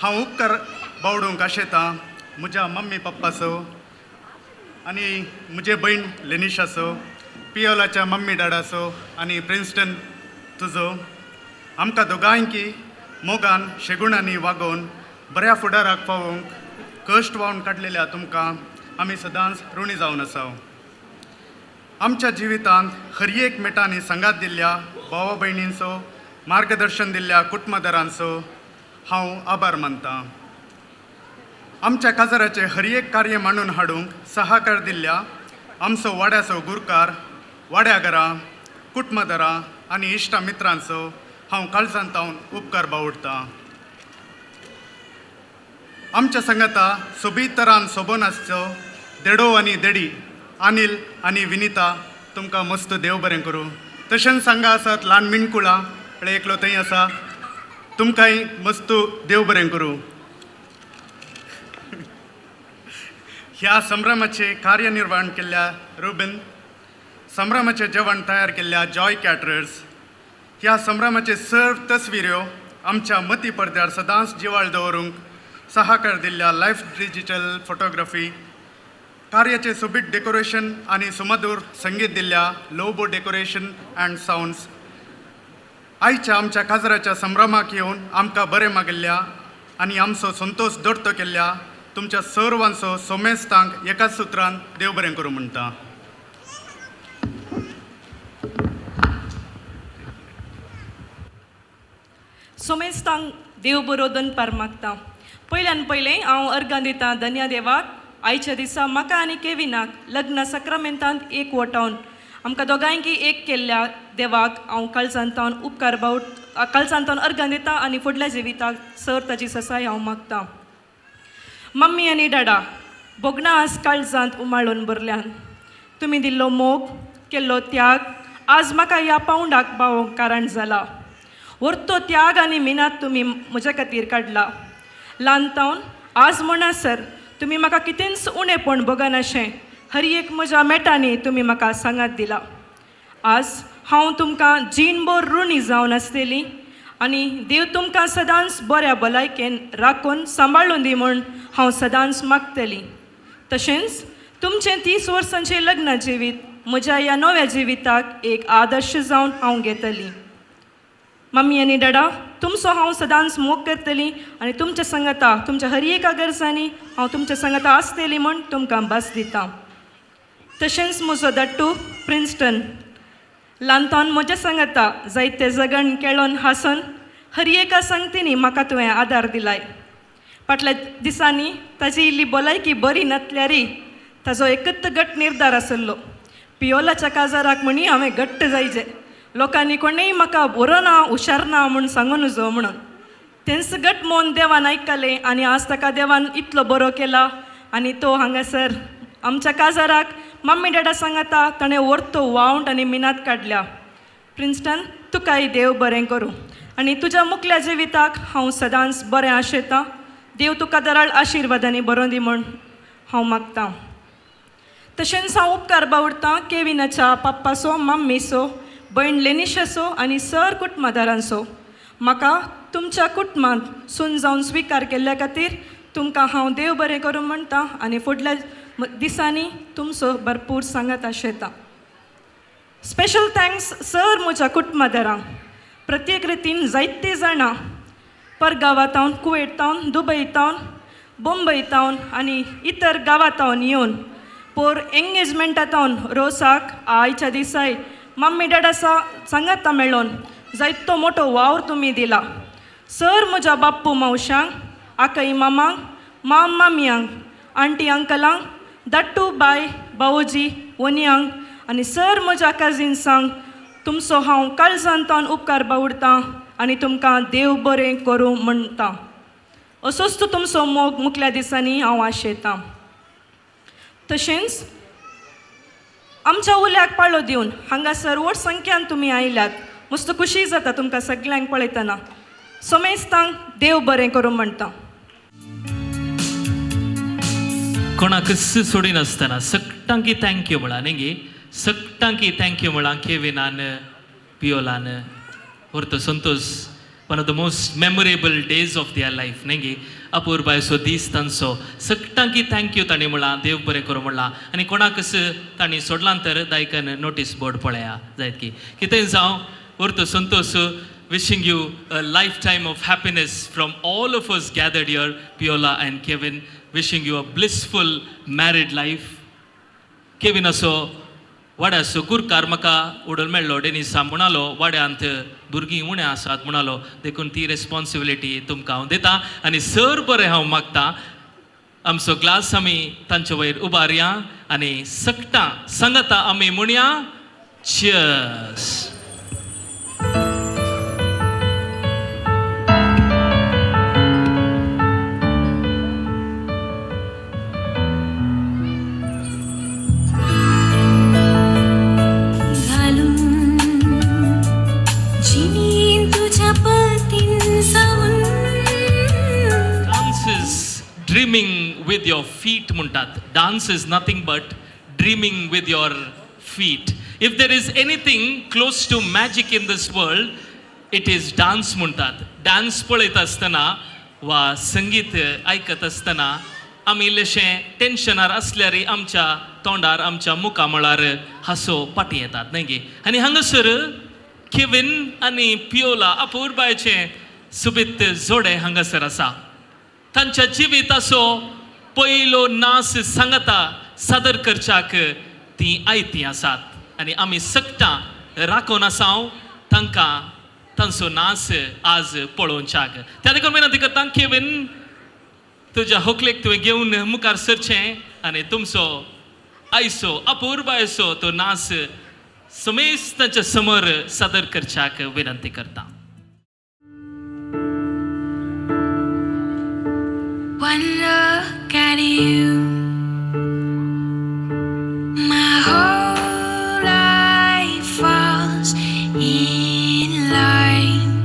S7: हांव उपकार बावडूंक आशेतां म्हज्या मम्मी पप्पाचो आनी म्हजे भयण लेनिशाचो, पियोलाच्या मम्मी डॅडाचो आनी प्रिन्स्टन तुजो. आमकां दोगांयकी मोगान शेगुणांनी वागोवन बऱ्या फुडाराक पावोवंक कश्ट व्हांवन काडलेल्या तुमकां आमी सदांच ऋणी जावन आसात. आमच्या जिवितांत हर एक मेटांनी संगात दिल्ल्या भावा भयणींचो मार्गदर्शन दिल्ल्या कुटुंबदारांचो हांव आभार मानतां. आमच्या काजाराचे हर एक कार्य मांडून हाडूंक सहकार दिल्ल्या आमचो वाड्याचो गुरकार वाड्यागरां कुटुंबदारां आनी इश्ट मित्रांचो हांव काळजांतावन उपकार बावडटां. आमच्या संगता सोबीत तरान सोबोन आसचो देडो आनी देडी अनिल आनी विनिता तुमकां मस्त देव बरें करूं. तशेंच सांगा आसात ल्हान मिणकुळां एकलो थंय आसा तुमकांय मस्त देव बरें करूं. ह्या संभ्रमाचे कार्यनिर्वहण केल्ल्या रुबीन, संभ्रमाचें जेवण तयार केल्ल्या जॉय कॅटरर्स, ह्या संभ्रमाचे सर्व तस्विऱ्यो आमच्या मती पडद्यार सदांच जिवाळ दवरूंक सहकार दिल्ल्या लायफ डिजिटल फोटोग्राफी, कार्याचे सोबीत डेकोरेशन आनी सुमधूर संगीत दिल्ल्या लोबो डेकोरेशन अँड साऊंड्स, आयच्या आमच्या काजराच्या संभ्रमाक येवन आमकां बरें मागिल्ल्या आनी आमचो संतोश दर्तो केल्ल्या तुमच्या सर्वांचो सोमेस्तांक एकाच सुत्रान देव बरें करूं म्हणटा.
S8: सोमेस्तांक देव बरो दनपार मागता. पयल्यान पयलें हांव अर्गां दितां धन्या देवाक आयच्या दिसा म्हाका आनी केविनाक लग्न सक्रामेंतांत एक वटावन आमकां दोगांयकी एक केल्ल्या देवाक हांव काळजांतावन उपकार काळजांतावन अर्गां दितां आनी फुडल्या जिविताक सर ताची ससाय हांव मागतां. मम्मी आनी डाडा बोगना आज काळजांत उमाळून भरल्यान तुमी दिल्लो मोग केल्लो त्याग आज म्हाका ह्या पावंडाक पावोवंक कारण जाला. व्हरतो त्याग आनी मिनात तुमी म्हज्या खातीर काडला. ल्हानतावन आज म्हणसर तुमी म्हाका कितेंच उणेपण बगनाशें हर एक म्हज्या मेटांनी तुमी म्हाका सांगात दिला. आज हांव तुमकां जीणभर ऋणी जावन आसलेली आनी देव तुमकां सदांच बऱ्या भलायकेन राखून सांबाळून दी म्हूण हांव सदांच मागतली. तशेंच तुमचें 30 वर्सांचें लग्न जिवीत म्हज्या ह्या नव्या जिविताक एक आदर्श जावन हांव घेतली. मम्मी आनी डाडा तुमचो हांव सदांच मोग करतली आनी तुमच्या संगता तुमच्या हर एका गरजांनी हांव तुमच्या संगता आसतली म्हूण तुमकां भास दितां. तशेंच म्हजो धाकटू प्रिन्स्टन ल्हानतावन म्हज्या सांगता जायते जगण केळोन हांसून हर एका संगतींनी म्हाका तुवें आदार दिलाय. फाटल्या दिसांनी ताजी इल्ली भलायकी बरी नासल्यारय ताजो एकच गट निर्धार आसलो पियोलाच्या काजाराक म्हणी हांवें घट्ट जायचें. लोकांनी कोणेय म्हाका बरो ना हुशार ना म्हूण सांगून नजो म्हणून तेंच गट मोन देवान आयकलें आनी आज ताका देवान इतलो बरो केला आनी तो हांगासर आमच्या काजाराक मम्मी डॅडा सांगता ताणें व्हरतो वावंट आनी मिनात काडल्या. प्रिन्स्टन तुकाय देव बरें करूं आनी तुज्या मुखल्या जिविताक हांव सदांच बरें आशेतां. देव तुका दराळ आशिर्वादांनी बरो दी म्हूण हांव मागतां. तशेंच हांव उपकार बावडटां केविनाच्या पप्पाचो मम्मीचो भयण लेनिशाचो आनी सर कुटुंबदारांचो. म्हाका तुमच्या कुटुंबांत सून जावन स्विकार केल्ल्या खातीर तुमकां हांव देव बरें करूं म्हणटा आनी फुडल्या दिसांनी तुमचो भरपूर सांगात आशेतां. स्पेशल थँक्स सर म्हज्या कुटुंबदारांक. प्रत्येक रितीन जायते जाणां परगांवांतावन कुवेतावन दुबयतावन बॉम्बयतावन आनी इतर गांवांतावन येवन पोर एंगेजमेंटातावन रोसाक आयच्या दिसाय मम्मी डॅडा सांगाता मेळोन जायतो मोठो वावर तुमी दिला. सर म्हज्या बाप्पू मावश्यांक आकई मामांक माम मामयांक आंटी अंकलांक धाकटू बाय भावोजी वन्यांक आनी सर म्हज्या काजिन्सांक तुमचो हांव काळजांतावन उपकार बावडटां आनी तुमकां देव बरें करूं म्हणटा. असोच तुमचो मोग मुखल्या दिसांनी हांव आशेतां. तशेंच आमच्या उल्याक पाळो दिवन हांगासर व्हड संख्यान तुमी आयल्यात. मस्त खुशी जाता तुमकां सगळ्यांक पळयतना. सोमेस्तांक देव बरें करूं म्हणटा.
S2: कोणाकच सोडिनासतना सगळ्यांकी थँक्यू म्हणा न्ही गे. सगळ्यांकी थँक्यू म्हणा केविनान पियोलान व्हरतो संतोष one of the most memorable days of their life न्ही गे. अपूर्बायसो दीस तांचो सगळ्यांकी थँक्यू ताणी म्हणला देव बरें करूं म्हणला. आनी कोणाकच ताणी सोडलां तर दायकन नोटीस बोर्ड पळया जायत की कितें जावं व्हरतो Santosh wishing you a lifetime of happiness from all of us gathered here, Piola and Kevin, wishing you a blissful married life. Kevin असो वाड्याचो गुरकार म्हाका उडोवन मेळ्ळो डेनिसा म्हणालो वाड्यांत भुरगीं उणें आसात म्हणालो देखून ती रेस्पॉन्सिबिलिटी तुमकां हांव दितां आनी सर बरें हांव मागतां. आमचो ग्लास आमी तांचे वयर उबारया आनी सकता सांगता आमी म्हणया चियर्स.
S1: घालून जिनीन तुझ्या पतीन जाऊन
S2: Dance is dreaming with your feet म्हणटात. Dance is nothing but dreaming with your feet. If there is anything close to magic in this world, it is dance म्हणटात. Dance पळयत आसतना वा संगीत आयकत आसतना आमी इल्लेशें टेन्शनार असल्यारय आमच्या तोंडार आमच्या मुखामळार हांसो पाटी येतात न्हय गे. आनी हांगासर केविन आनी पियोला अपूर्बायेचें सुबीत जोडे हांगासर आसा. तांच्या जिविताचो पयलो नाच सांगता सादर करच्याक ती आयती आसात आनी आमी सकता राखून आसाव तांकां तांचो नाच आज पळोवच्याक. त्या देखून विनंती करता केविन तुज्या होकलेक तुवें घेवन मुखार सरचें आनी तुमचो आयचो अपूर्बायेचो तो नाच समेस्त तांच्या समोर सादर करच्याक विनंती करता.
S1: One look at you, my whole life falls in line.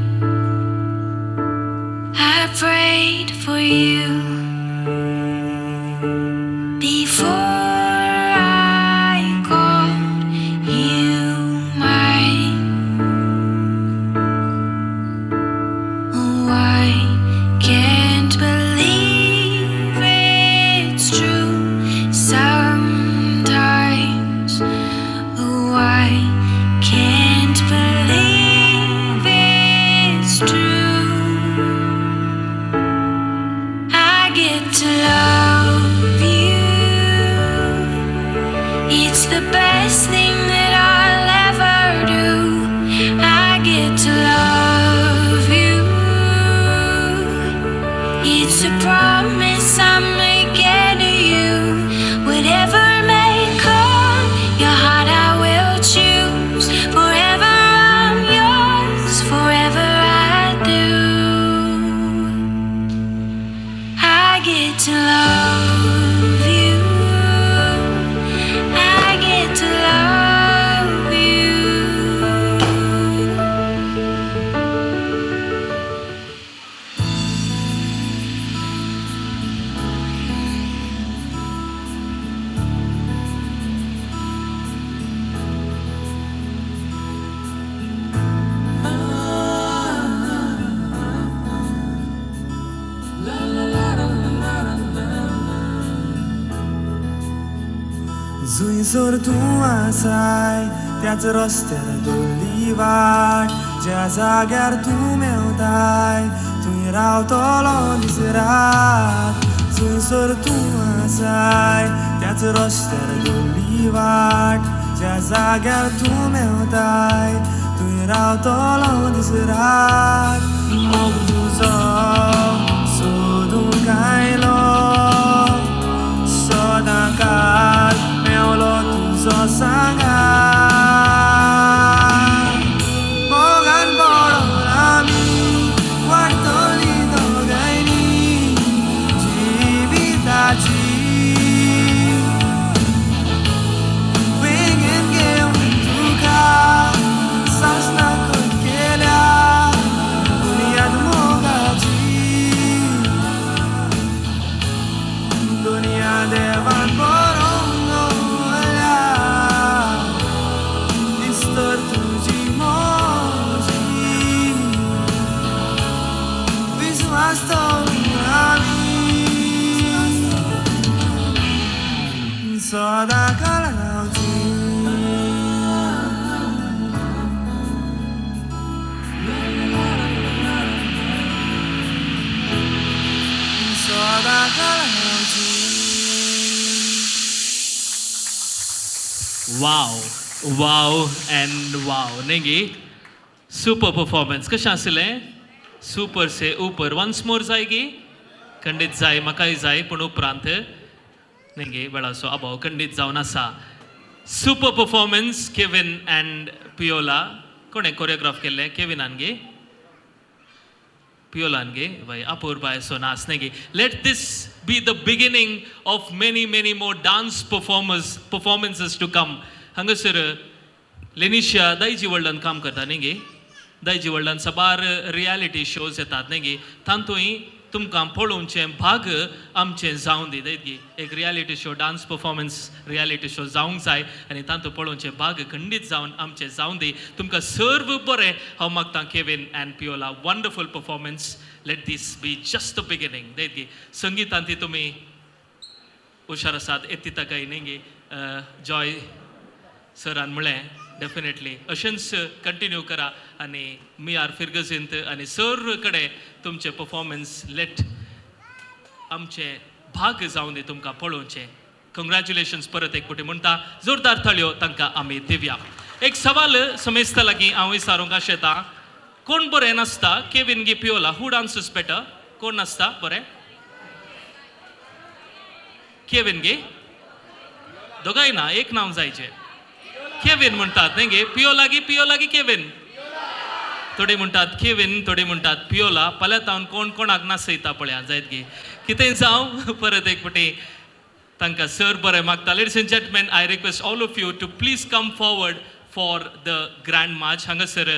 S1: I prayed for you before I called you mine. Oh, I can't believe it's true sometimes. Oh, I can't believe it's true. I get to love you. It's the best thing that I'll ever do. I get to love you. It's a promise I'm making to you. Whatever may come, your heart I will choose. Forever I'm yours, forever I do. I get to love you. I get to love you.
S9: जुंयसर तूं आसाय त्याच रस्त्यार दोल्ली वाट ज्या जाग्यार तूं मेवताय थंय रावतलो दीस रात. जुंयसर तूं आसाय त्याच रस्त्यार दोल्ली वाट ज्या जाग्यार तूं मेवताय थंय रावतलो दीस रात. मोग तुजो सोदूंक आयलो सदां काल मेवलो तुजो सांगार. मोगान पडोन आमी वाडटलीं दोगांयनी जिविताची. वेगेन घेवन तुका सासणां खंय केल्या दुनियांत मोगाची. दुनिया देवान बरोवंक दवरल्या इस्तर तुजी मोजी. विस्वास दवरून आमी सदांकाळ रावची. सदांकाळ रावची.
S2: वाव वाव अँड वाव न्ही गे. सुपर परफॉर्मन्स कशें आसलें. सुपर से ऊपर वन्स मोर जाय गे. खंडीत जाय म्हाकाय जाय पूण उपरांत नेगे वेळाचो अभाव खंडीत जावन आसा सुपर परफॉर्मन्स केविन अँड पियोला कोणें कोरियोग्राफ केल्लें केविनान गे पियोलान गे वय अपूर्बाय सो नाच नेगे let this be the beginning of many more dance performances to come हांगासर लेनिशिया दायजी वर्ल्डान काम करता न्ही गे दायजी वर्ल्डान साबार रियलिटी शोज येतात न्ही गे तांतूय तुमकां पळोवचें भाग आमचें जावं दी गे एक reality show dance performance reality show जावंक जाय आनी तांतूं पळोवचें भाग खंडीत जावन आमचें जावं दी तुमकां सर्व बरें हांव मागतां Kevin and Piola wonderful performance let this be just the beginning गे संगीतान ती तुमी हुशार आसात येती ताकाय न्ही गे जॉय सरान म्हळें डेफिनेटली अशेंच कंटिन्यू करा आनी मी आर फिर्गजींत आनी सर्व कडेन तुमचे परफॉर्मन्स लेट आमचे भाग जावन दी तुमकां पळोवचें कंग्रॅच्युलेशन्स परत एक फावटी म्हणटा जोरदार थाळयो तांकां आमी दिवया एक सवाल समेस्ता लागीं हांव विचारूंक आशेता कोण बरें नासता केविन गे पियोला हू डान्सेस बेटर कोण नासता बरें केविन गे दोगांय ना एक नांव जायचें केविन म्हणटात न्ही गे पियोला गी केविन थोडे म्हणटात केविन थोडे म्हणटात पियोला फाल्यां कोण कोणाक नासयता पळया जायत गे कितें जावं परत एक फावटी तांकां सर बरें मागता ladies and gentlemen I request all of you to please come forward for the grand march हांगासर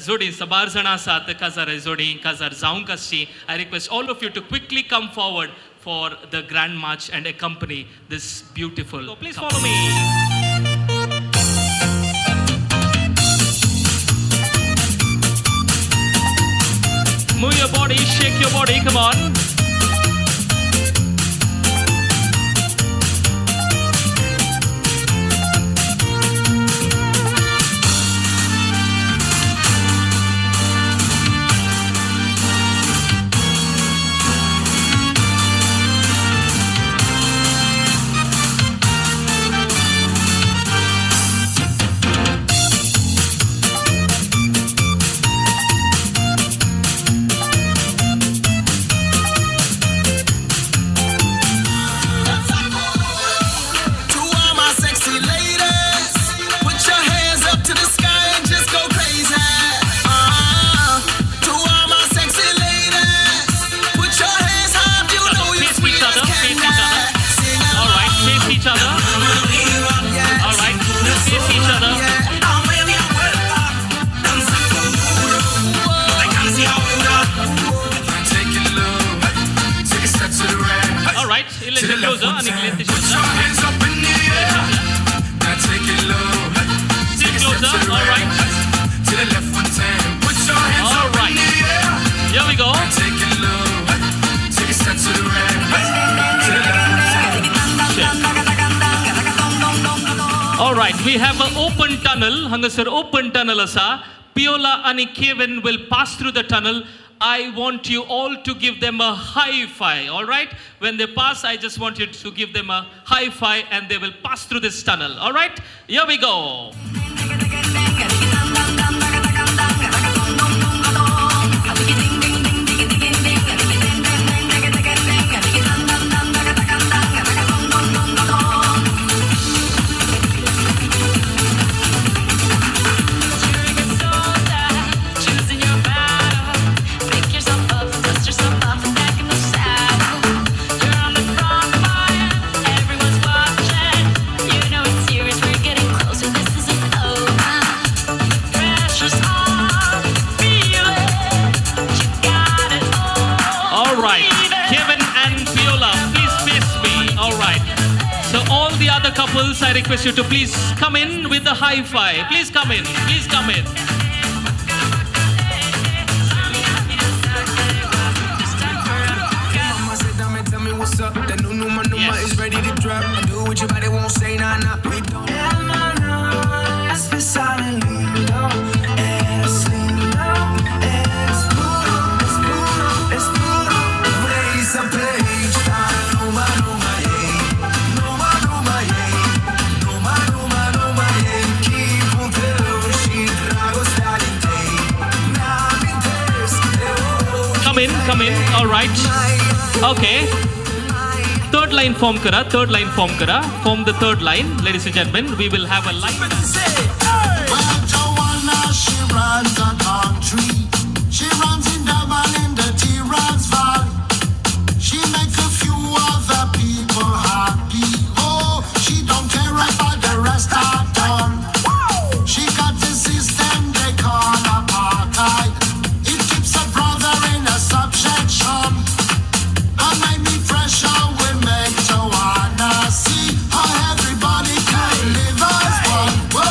S2: जोडी साबार जाणां आसात काजार जोडी काजार जावंक आसची I request all of you to quickly come forward for the grand march and accompany this beautiful please follow me Move your body, shake your body, come on. We have an open tunnel. Hangasar open tunnel asa. Piola and Kevin will pass through the tunnel. I want you all to give them a high five. All right? When they pass, I just want you to give them a high five, and they will pass through this tunnel. All right? Here we go. Couples, I request you to please come in with a high five. Please come in. Please come in.
S9: Tell me what's up. That new number is ready to drop. I do what your body won't say, nah, nah. We don't have my es pesado el lindo. Es lindo. Es puro. Es puro. Es puro. Raise a page. Numa, numa, yeah. Numa, numa, yeah. Numa, numa, numa, yeah. Keep on telling she drago
S2: come in. All right. Okay. Third line form kara. Form the third line, ladies and gentlemen. We will have a line.
S10: Well, Joanna, she runs a country. She runs in Durban in the T-Runs Valley. She makes a few other people happy. Oh, she don't care about the rest at all. She got the system they call apartheid. It keeps a brother in a subjection. And make me pressure will make Joanna see how everybody can live as one. Whoa.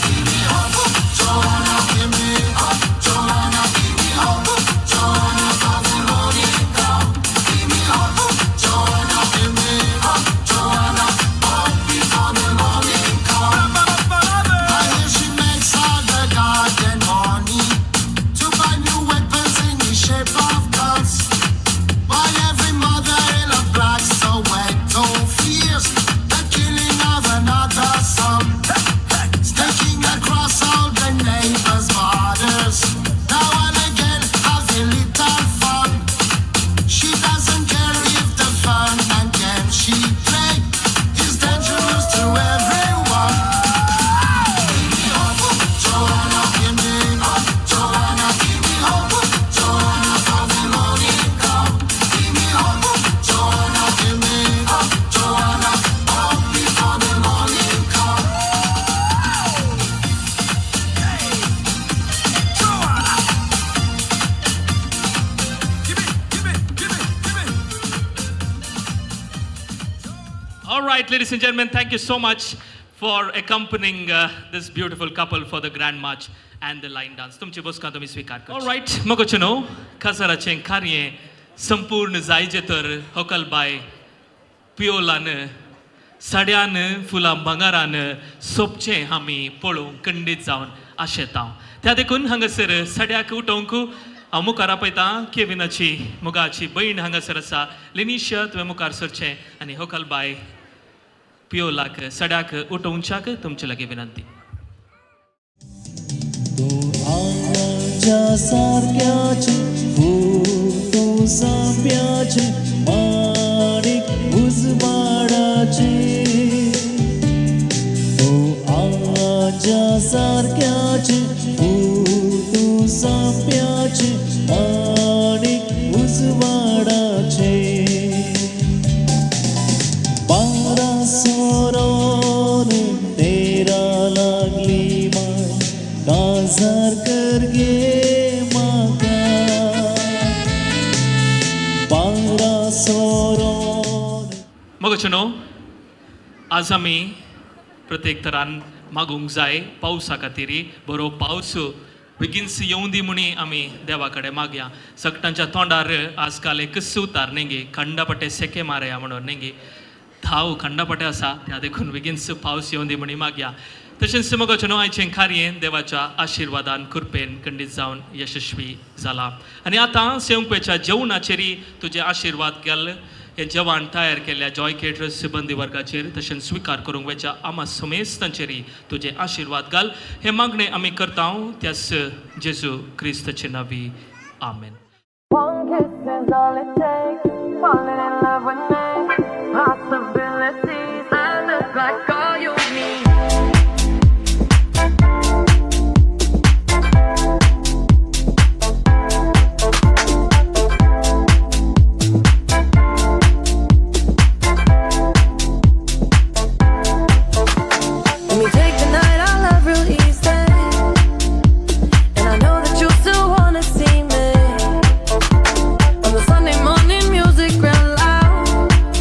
S10: Give me hope, Joanna, give me hope, Joanna, give me hope, Joanna, for the morning come. Give me hope, Joanna, give me hope, Joanna, hope before the morning come. I hear she makes all the garden money to buy new weapons in the shape of guns. Why every mother in a black Soweto fears the killing of another son, staking across all the neighbors' borders. Now and again have a little fun. She doesn't care if the fun and game she play is dangerous to everyone. Give me hope, Joanna, give me hope, Joanna, give me hope, Joanna, for the morning come. Give me hope, Joanna, give me hope, Joanna, hope before the morning come.
S2: All right, ladies and gentlemen, thank you so much for accompanying this beautiful couple for the grand march and the line dance. तुमची बसका तुम्ही स्वीकार कर. All right, मगोचनो खासराचे कार्य संपूर्ण जायचे तर होकलबाय पिओलान साड्यान फुलां भांगारान सोपचे आमी पळोवंक खंडीत जावन आशेतां. त्या देखून हांगासर सड्याक उठोवंक हांव मुखार आपयतां केविनाची मोगाची भयण हांगासर आसा. लिनिशिया तुवें मुखार सरचें आनी होकलबाय पिओलाक सड्याक उठोवच्याक तुमचे लागीं विनंती.
S5: तू आंगच्या सारक्याचे तू साप्याचे माणिक उजवाडाचे. तू आंगच्या सारक्याचे तू साप्याचे माणिक उजवाडाचे. बारा सोरोन तेरा लागली माय काजार कर गे माका. बारा सोरोन.
S2: मगोचनो आज आमी प्रत्येक तरान मागूंक जाय पावसा खातीर बरो पावस बेगीनच येवं दी म्हणी आमी देवा कडेन मागया. सकटांच्या तोंडार आजकाल एकच उतार नेंगे खंडापटे सेके मारया म्हणून नेंगे थाव खंडापटे आसा त्या देखून बेगीनच पावस येवं दी म्हणी मागया. तशेंच मगोचनो आयचें कार्य देवाच्या आशिर्वादान कृपेन खंडीत जावन यशस्वी जाला. आनी आतां सेवंकवेच्या जेवणाचेरय तुजे आशिर्वाद घाल. हें जेवण तयार केल्ल्या जॉय केटरर्स सिबंदी वर्गाचेर तशेंच स्विकार करूंक वेच्या आमा समेस्तांचेरय तुजे आशिर्वाद घाल. हें मागणें आमी करता त्याच जेजू क्रिस्ताचे नांवी. आमेन.
S11: One kiss is all it takes. Falling in love with me. Possibilities. I look like all you need. Let me take the night I love real easy. And I know that you still wanna see me. On the Sunday morning music real loud.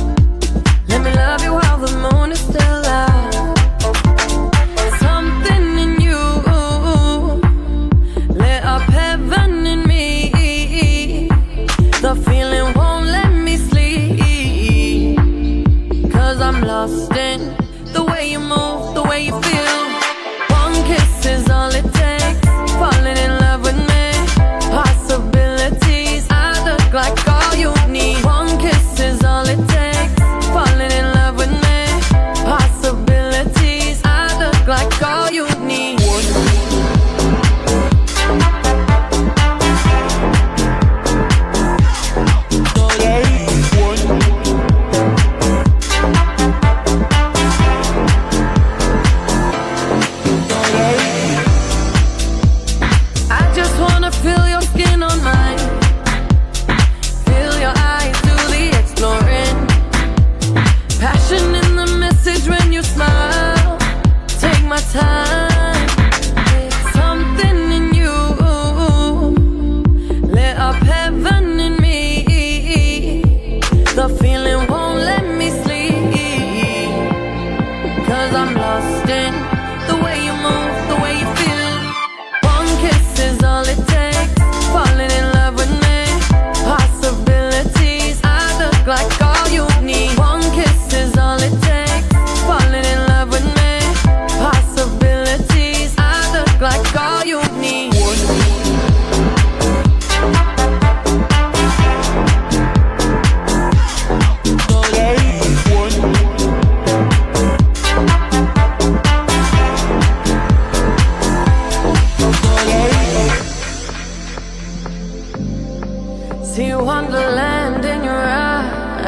S11: See wonderland in your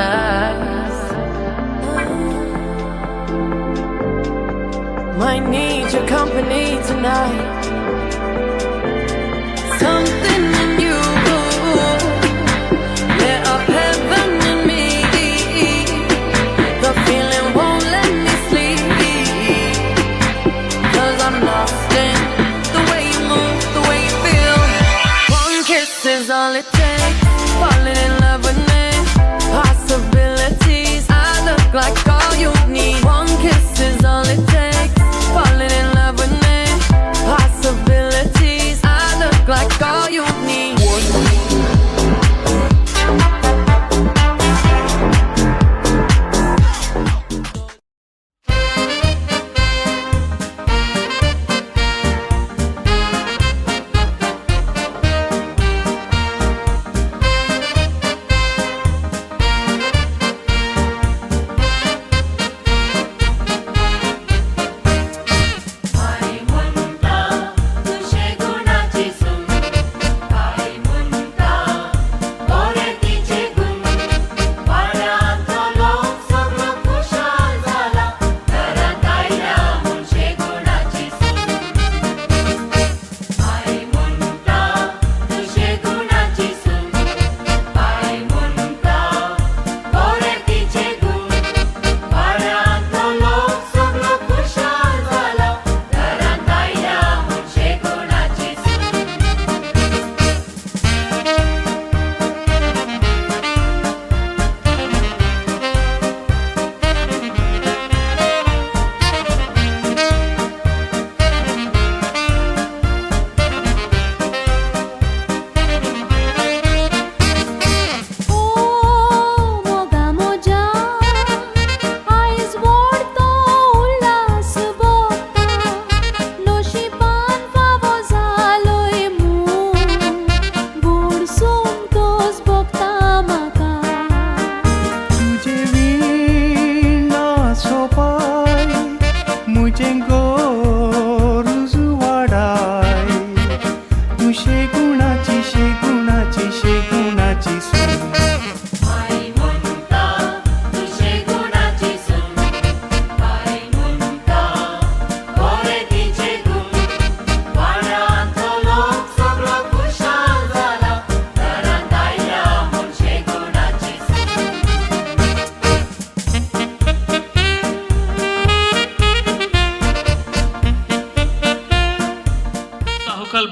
S11: eyes. Might need your company tonight. Something in you lit up heaven in me. The feeling won't let me sleep, 'cause I'm lost in the way you move, the way you feel. One kiss is all it takes. Falling in love with me. Possibilities. I look like all you need. One kiss is all it takes. Falling in love with me. Possibilities. I look like all you need.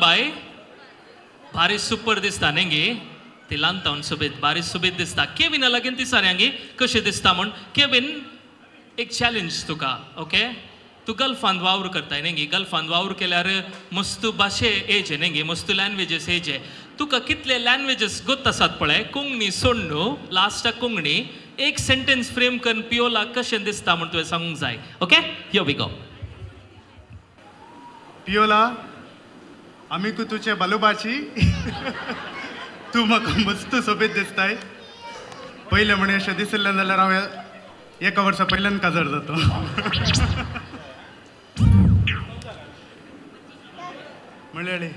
S2: बाय भारी super दिसता नेंगे ती लांतावन सुबेत भारी सुबेत दिसता केविना लागीन ती साऱ्यांगी कशी दिसता म्हण केविन एक चॅलेंज तुका ओके तू गल्फांत वावर करताय नेंगी गल्फांत वावर केल्यार मस्त भाशे एज आहे नेंगी मस्त लँग्वेजीस एज आहे तुका कितले लँग्वेजीस गोत आसात पळय कोंकणी सोड न्हू लास्टाक कोंकणी एक सेंटेन्स फ्रेम करून पिओला कशें दिसता म्हण तुवें सांगूंक जाय ओके हियर वी गो
S7: पियोला आमी तुझे बालुबाची तू म्हाका मस्त सोबीत दिसताय पहिले म्हणे अशें दिसलें जाल्यार हांव एका वर्सा पयल्यान काजार जातो मलयाळी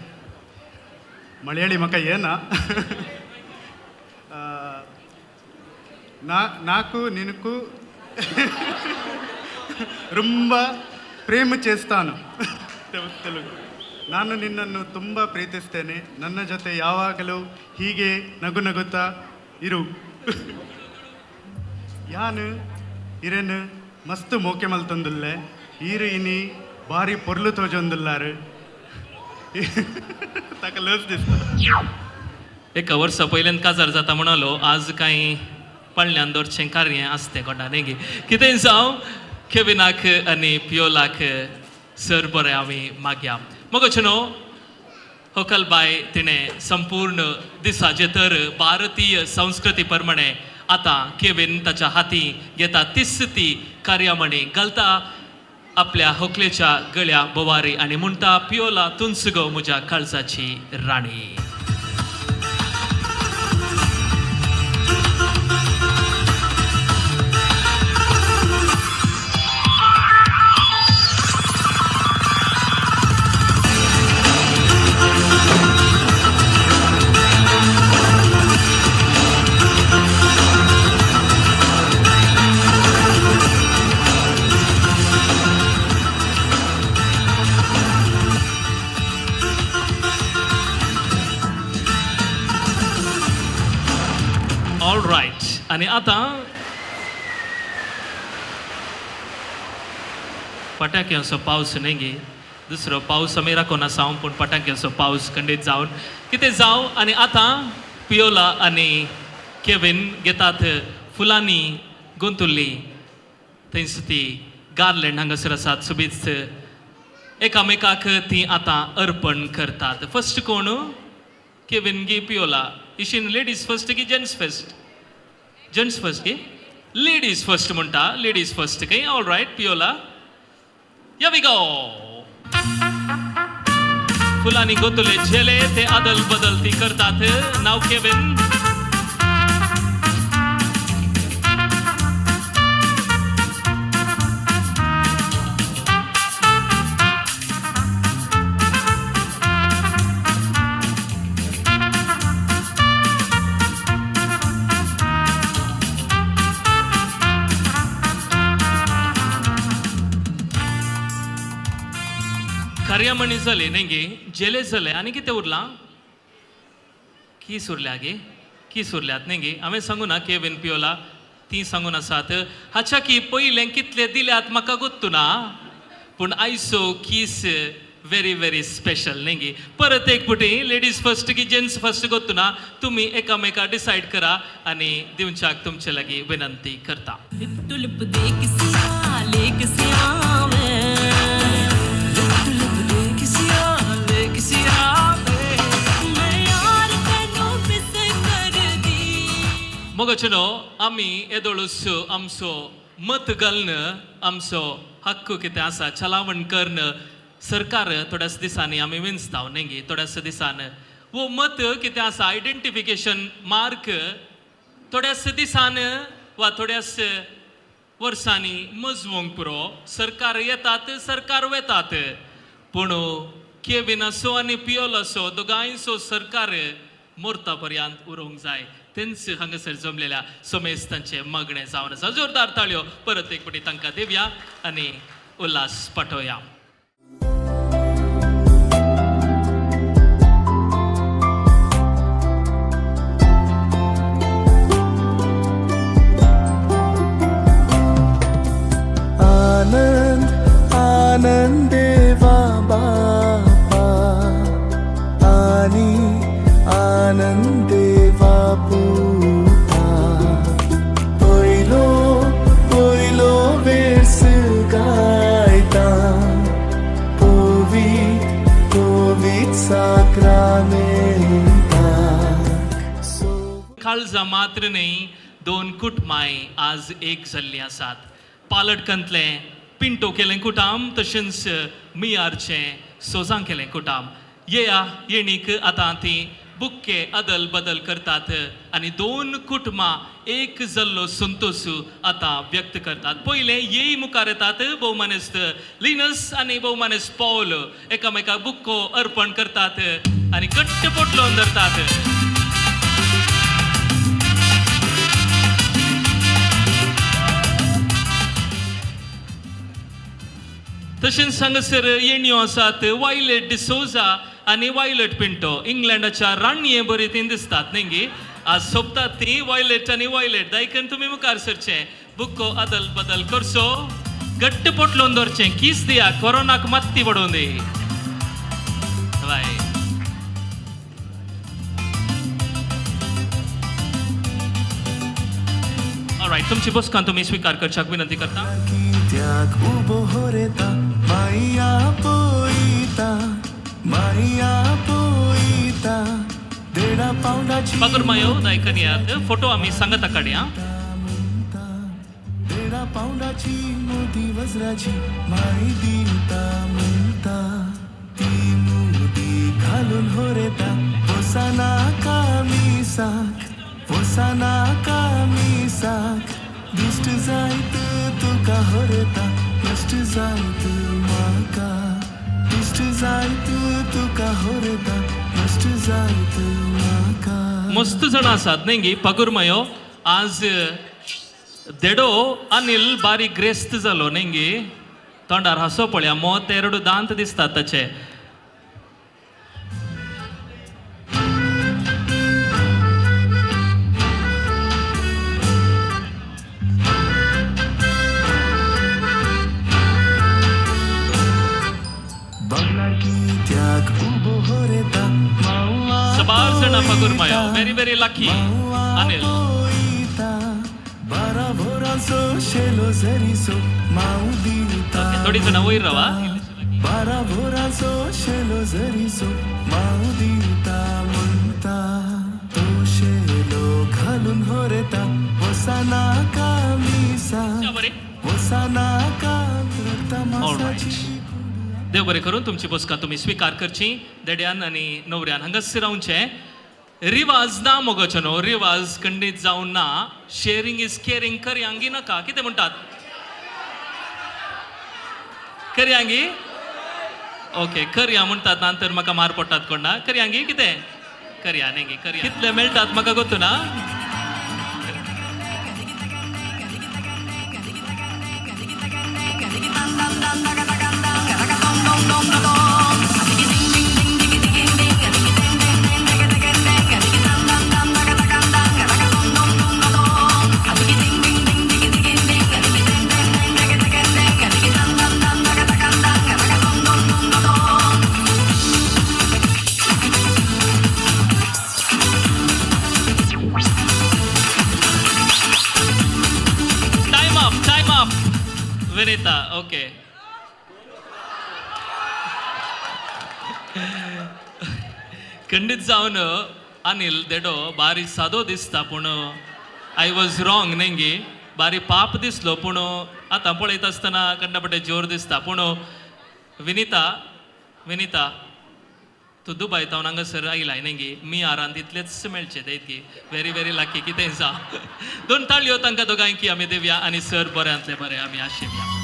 S7: मलयाळी म्हाका येना నాకు నిన్ను ரொம்ப ಪ್ರೇಮ చేస్తాను తెలుగు ನಾನು ನಿನ್ನನ್ನು ತುಂಬ ಪ್ರೀತಿಸ್ತೇನೆ ನನ್ನ ಜೊತೆ ಯಾವಾಗಲೂ ಹೀಗೆ ನಗು ನಗುತ್ತಾ ಇರು ಯಾನು ಇರೇನು ಮಸ್ತ್ ಮೋಕೆ ಮಲ್ತೊಂದುಲ್ಲೆ ಈರು ಇನಿ ಭಾರಿ ಪೊರ್ಲು ತೋಜೊಂದುಲ್ಲಾರು ताका लस दिसता
S2: एका वर्सा पयल्यान काजार जाता म्हणालो आज कांय पडल्यान दवरचें कार्य आसतें कोणा नेगी कितें जावं केविनाक आनी पियोलाक सर बरें आमी मागया मगोच न्हू होकलबाय तिणें संपूर्ण दिसाचे तर भारतीय संस्कृती प्रमाणे आतां केविन ताच्या हाती घेता तिसती कार्यामणी घालता आपल्या होकलेच्या गळ्या बोवारी आनी म्हणटा पियोला तुंच गो म्हज्या काळजाची राणी ऑल राईट. आणि आता पटाक्यांचो पावस न्ही गे दुसरो पावस आमी राखोना सावन पूण पटाक्यांचो पावस खंडीत जावन कितें जावं. आनी आतां पियोला आनी केविन घेतात फुलांनी गुंतुल्ली थंयच ती गार्लँड हांगासर आसात सुबीज एकामेकाक ती आतां अर्पण करतात. फर्स्ट कोण केविन गी पियोला इशीन लेडीज फर्स्ट की जेंट्स फर्स्ट. जेंट्स फर्स्ट की लेडीज फर्स्ट म्हणटा लेडीज फर्स्ट की ऑल रायट. पियोला या वी गो. फुलांनी गोतुले झेले ते आदल बदल ती करतात. नाव केविन. कार्यामणी जाले न्ही जेले जाले आनी कितें उरलां कीस उरल्या गे कीस उरल्यात न्ही हांवें सांगू ना केविन पियोला ती सांगून आसात. हाच्या की पयलें कितले दिल्यात म्हाका गुत्तू ना पूण आयचो कीस व्हेरी व्हेरी स्पेशल न्ही. परत एक पुटी लेडीज फर्स्ट की जेंट्स फर्स्ट गुत्तू ना तुमी एकामेका डिसायड करा आनी दिवच्याक तुमचे लागीं विनंती करता. मोगाचनो आमी येदोळूस आमचो मत घालन आमचो हक्क कितें आसा चलावण करण सरकार थोड्याच दिसांनी आमी विंचताव न्ही. थोड्याच दिसान वो मत कितें आसा आयडेंटिफिकेशन मार्क थोड्याच दिसान वा थोड्याच वर्सांनी मजवूंक पुरो. सरकार येतात सरकार वेतात पूण केविन असो आनी पियोला असो दोगांयचो सरकार मोरता पर्यंत उरोंक जाय. तेंच हांगासर जमलेल्या सोमेस्तांचे मगणे जावन आसा. जोरदार ताळयो परत एक फावटी तांकां दिवया आनी उल्हास पाठोवया.
S5: आनंद आनंद देवा बापा आणि आनंद देवा पुता. पयलो पयलो वेस गायता पोवीत पोवीत साक्रामेंताक.
S2: काळजा मात्र न्ही दोन कुटुंबांय आज एक जाल्लीं आसात. पालडकंतलें पिंटो केलें कुटाम तशेंच मियारचें सोजां केलें कुटाम. येया येणीक आतां ती बुक्के अदल बदल करतात आनी दोन कुटुंबां एक जाल्लो संतोश आतां व्यक्त करतात. पयलें येई मुखार येतात भोवमानेस्त लिनस आनी भोवमानेस्त पौल एकामेकाक बुक्को अर्पण करतात आनी घट्ट पोटलोवन धरतात. तशेंच हांगासर येणयो आसात वायलेट डिसोजा आनी वायलेट पिंटो. इंग्लंडाच्या राणये बरी ती दिसतात न्ही. आज सोंपतात ती वायलेट आनी वायलेट. दायकन तुमी मुखार सरचें बुक्को अदल बदल करचो. घट्ट पोटलोवन दवरचें. कीस दिया कोरोनाक मात्ती पडोवन दी. बाय. ऑलरायट तुमची बसका तुमी स्विकार करच्याक विनंती करता.
S5: कित्याक उबो होरेता माया पोयता माया पोयता देडा पावंडाची
S2: पागोर मायो दायकन यात फोटो आमी सांगता काडया.
S5: देडा पावंडाची मोदी वज्राची माई दिता म्हणटा ती मोदी घालून होरेता पोसाना कामिसाक पोसाना कामिसाक. दिश्ट जायत तुका होरेता नश्ट जायत म्हाका दिश्ट जायत तुका होरेता नश्ट जायत म्हाका.
S2: मस्त जण आसात न्ही पागोर मायो. आज देडो अनिल बारीक ग्रेस्त जालो न्ही. तोंडार हांसो पळया मोत एरडू दांत दिसतात ताचे. जाणा पगुरमायो व्हेरी व्हेरी लकी अनिल थोडी जाणा वयर रावा देव बरें करून तुमची बसका तुम्ही स्वीकार करची देड्यान आनी न्हवऱ्यान हांगासर रावचे रिवाज ना मोगोचे न्हू रिवाज खंडीत जावन ना शेअरिंग इज केअरिंग करयांगी नाका कितें म्हणटात करयांगी ओके करया म्हणटात नंतर म्हाका मार पडटात कोण ना करयांगी कितें करया नेगी करया कितले मेळटात म्हाका गोतू ना टाइम अप विनीता ओके खंडीत जावन अनिल देडो बारी सादो दिसता पूण आय वॉज रॉंग नेंगी बारी पाप दिसलो पूण आतां पळयत आसतना कंडापटे जोर दिसता पूण विनीता विनीता तूं दुबय तावन हांगासर आयलाय नेंगी मी आरान तितलेच मेळचे देतकी व्हेरी व्हेरी लाकी कितें जा दोन ताळयो तांकां दोगांयकी आमी दिवया आनी सर बऱ्यांतले बरें आमी आशिल्ल्या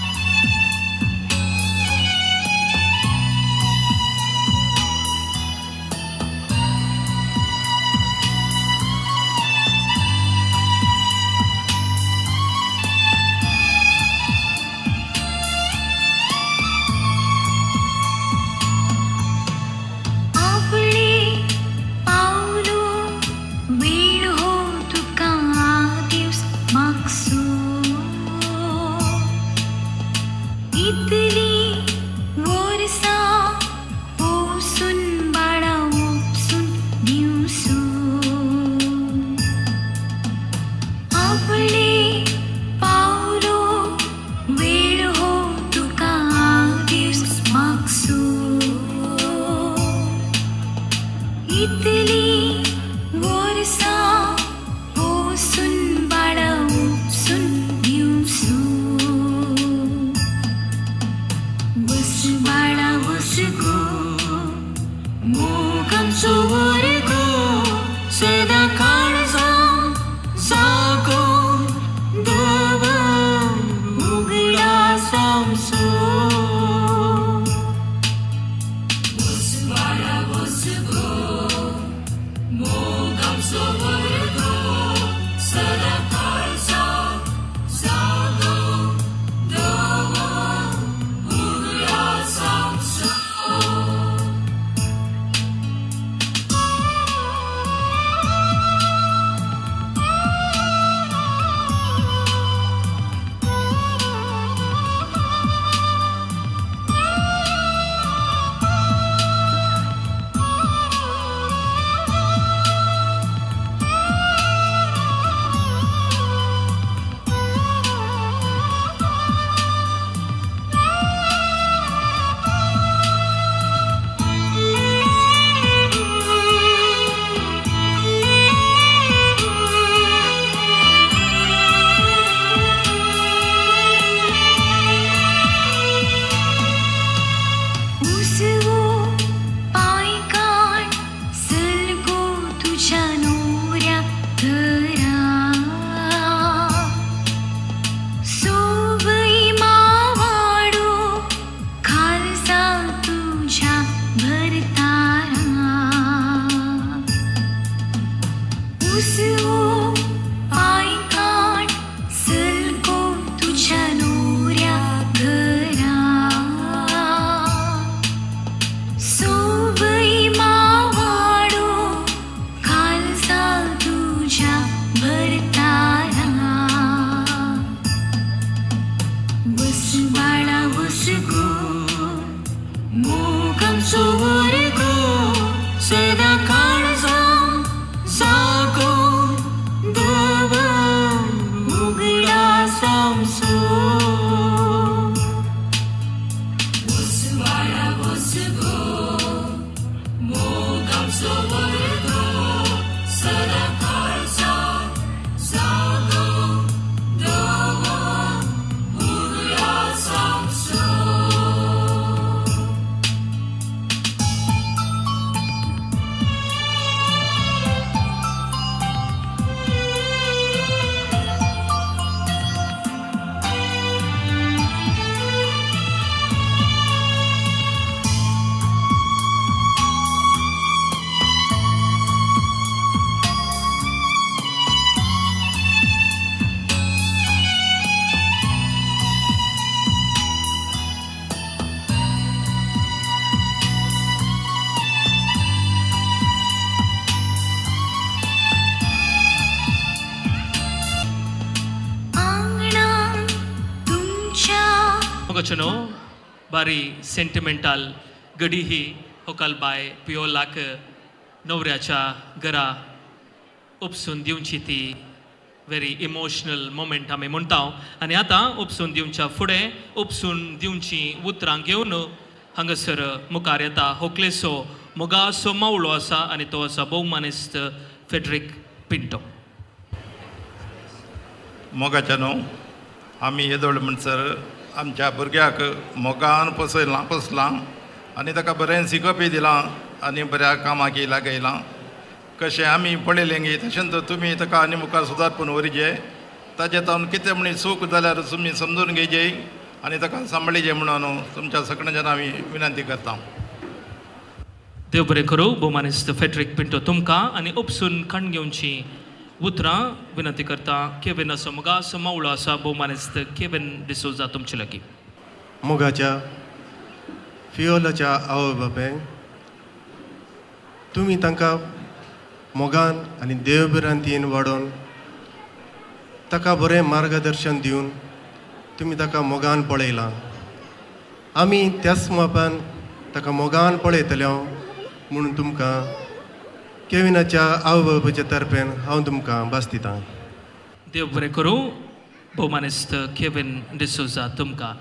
S1: Mogan so seda kaळजा
S2: मोगचनो बारी सेंटिमेंटल गडी ही होकाल बाय पियोलाक नवऱ्याच्या घरा उपसून दिवची ती व्हेरी इमोशनल मोमेंट आमी म्हणटा आनी आतां उपसून दिवच्या फुडें उपसून दिवची उतरां घेवन हांगासर मुखार येता होकलेसो मोगासो मावळो आसा आनी तो आसा भोवमानिस्त फेड्रिक पिंटो.
S12: मोगाच्या न्हू आमी येदोळ म्हणसर आमच्या भुरग्याक मोगान पसलां आनी ताका बरें शिकपय दिलां आनी बऱ्या कामाक लागयलां. कशें आमी पळयलें गे तशेंच तुमी ताका आनी मुखार सुदारपून व्हरचे. ताचे तावन कितें म्हणी चूक जाल्यार तुमी समजून घेवचे आनी ताका सांबाळिचे म्हणून तुमच्या सगळ्यांच्यान हांव विनंती करतां.
S2: देव बरें करूं. भोवमानिस्त फेड्रिक पिंटो तुमकां आनी उपसून खण घेवची उतरां विनंती करता. केविन असो मोगासो मावळो आसा भोवमानिस्त केविन डिसोजा तुमचे लागीं.
S13: मोगाच्या फियोलाच्या आवय बापायक तुमी तांकां मोगान आनी देवबिरांतीन वाडोवन ताका बरें मार्गदर्शन दिवन तुमी ताका मोगान पळयलां. आमी त्याच मापान ताका मोगान पळयतले म्हणून तुमकां केविनाच्या आवय बापायच्या तर्फेन हांव तुमकां भास दितां.
S2: देव बरें करूं. भोवमानिस्त केविन डिसोजा तुमकां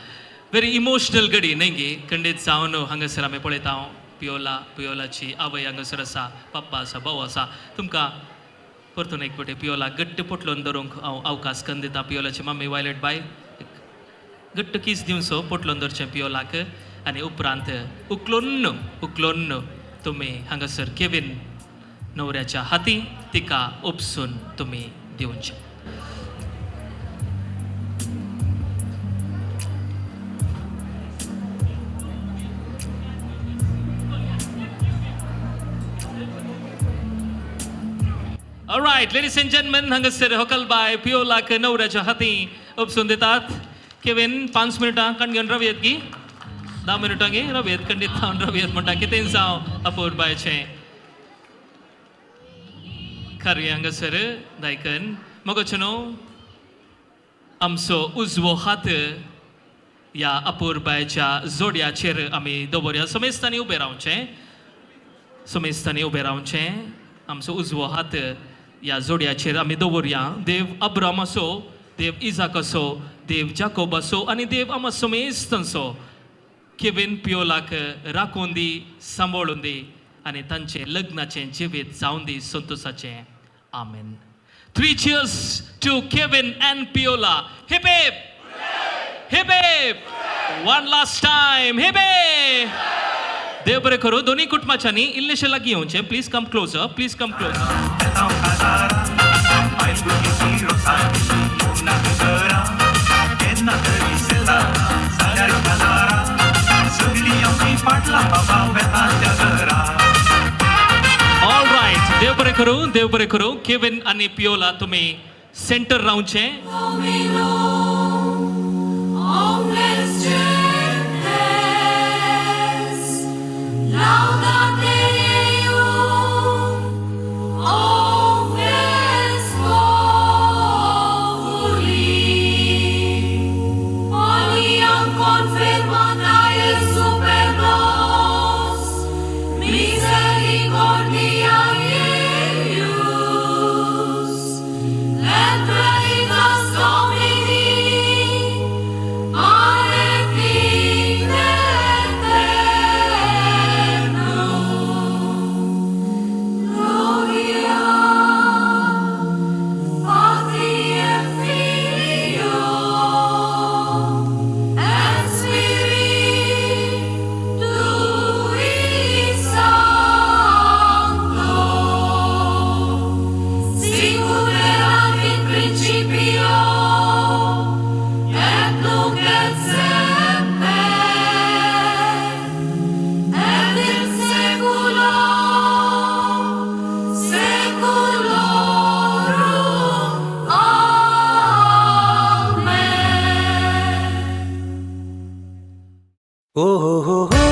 S2: व्हेरी इमोशनल घडी न्ही गे. खंडीत जावन हांगासर आमी पळयता पियोलाची आवय हांगासर आसा, पप्पा आसा, भाव आसा. तुमकां परतून एक फावटी पियोला घट्ट पोटलोन धरूंक हांव अवकाश करून दिता. पियोलाची मम्मी वायलेट बाय घट्ट किस दिवचो पोटलोन धरचें पियोलाक आनी उपरांत उखलोन तुमी हांगासर केविन नवऱ्याच्या हाती तिका उपसून तुमी दिवचें. Alright, ladies and gentlemen, हांगासर होकल बाय पियोलाक नवऱ्याच्या हाती उपसून दितात. केविन 5 मिनटां कण घेवन रावयेत गी. 10 मिनटां गे रावयेत खंडीत जावन रावयेत म्हणटा कितें जावं अपूर बायचें. खरें हांगासर दायकन मोगचनो आमचो उजवो हात ह्या अपूर बायच्या जोड्याचेर आमी दवरया. समेस्तांनी उबें रावचें. आमचो उजवो हात ह्या जोड्याचेर आमी दवरया. देव अब्राम असो, देव इजाक असो, देव जाकोब असो आनी देव आमा समेस्तांचो केविन पियोलाक राखून दी, सांबाळून दी आनी तांचें लग्नाचें जिवीत जावन दी संतोशाचें. आमेन. 3 cheers to Kevin and Piola. Hip hip! Hip hip! One last time. Hip hip! देव बरें करूं. दोनी कुटुंबाच्यांनी इल्लेशें लागीं येवचें. Please come closer. Please come closer. All right. देव बरें करूं. केविन आनी पियोला तुमी सेंटर रावचें.
S5: oh, oh, oh, oh.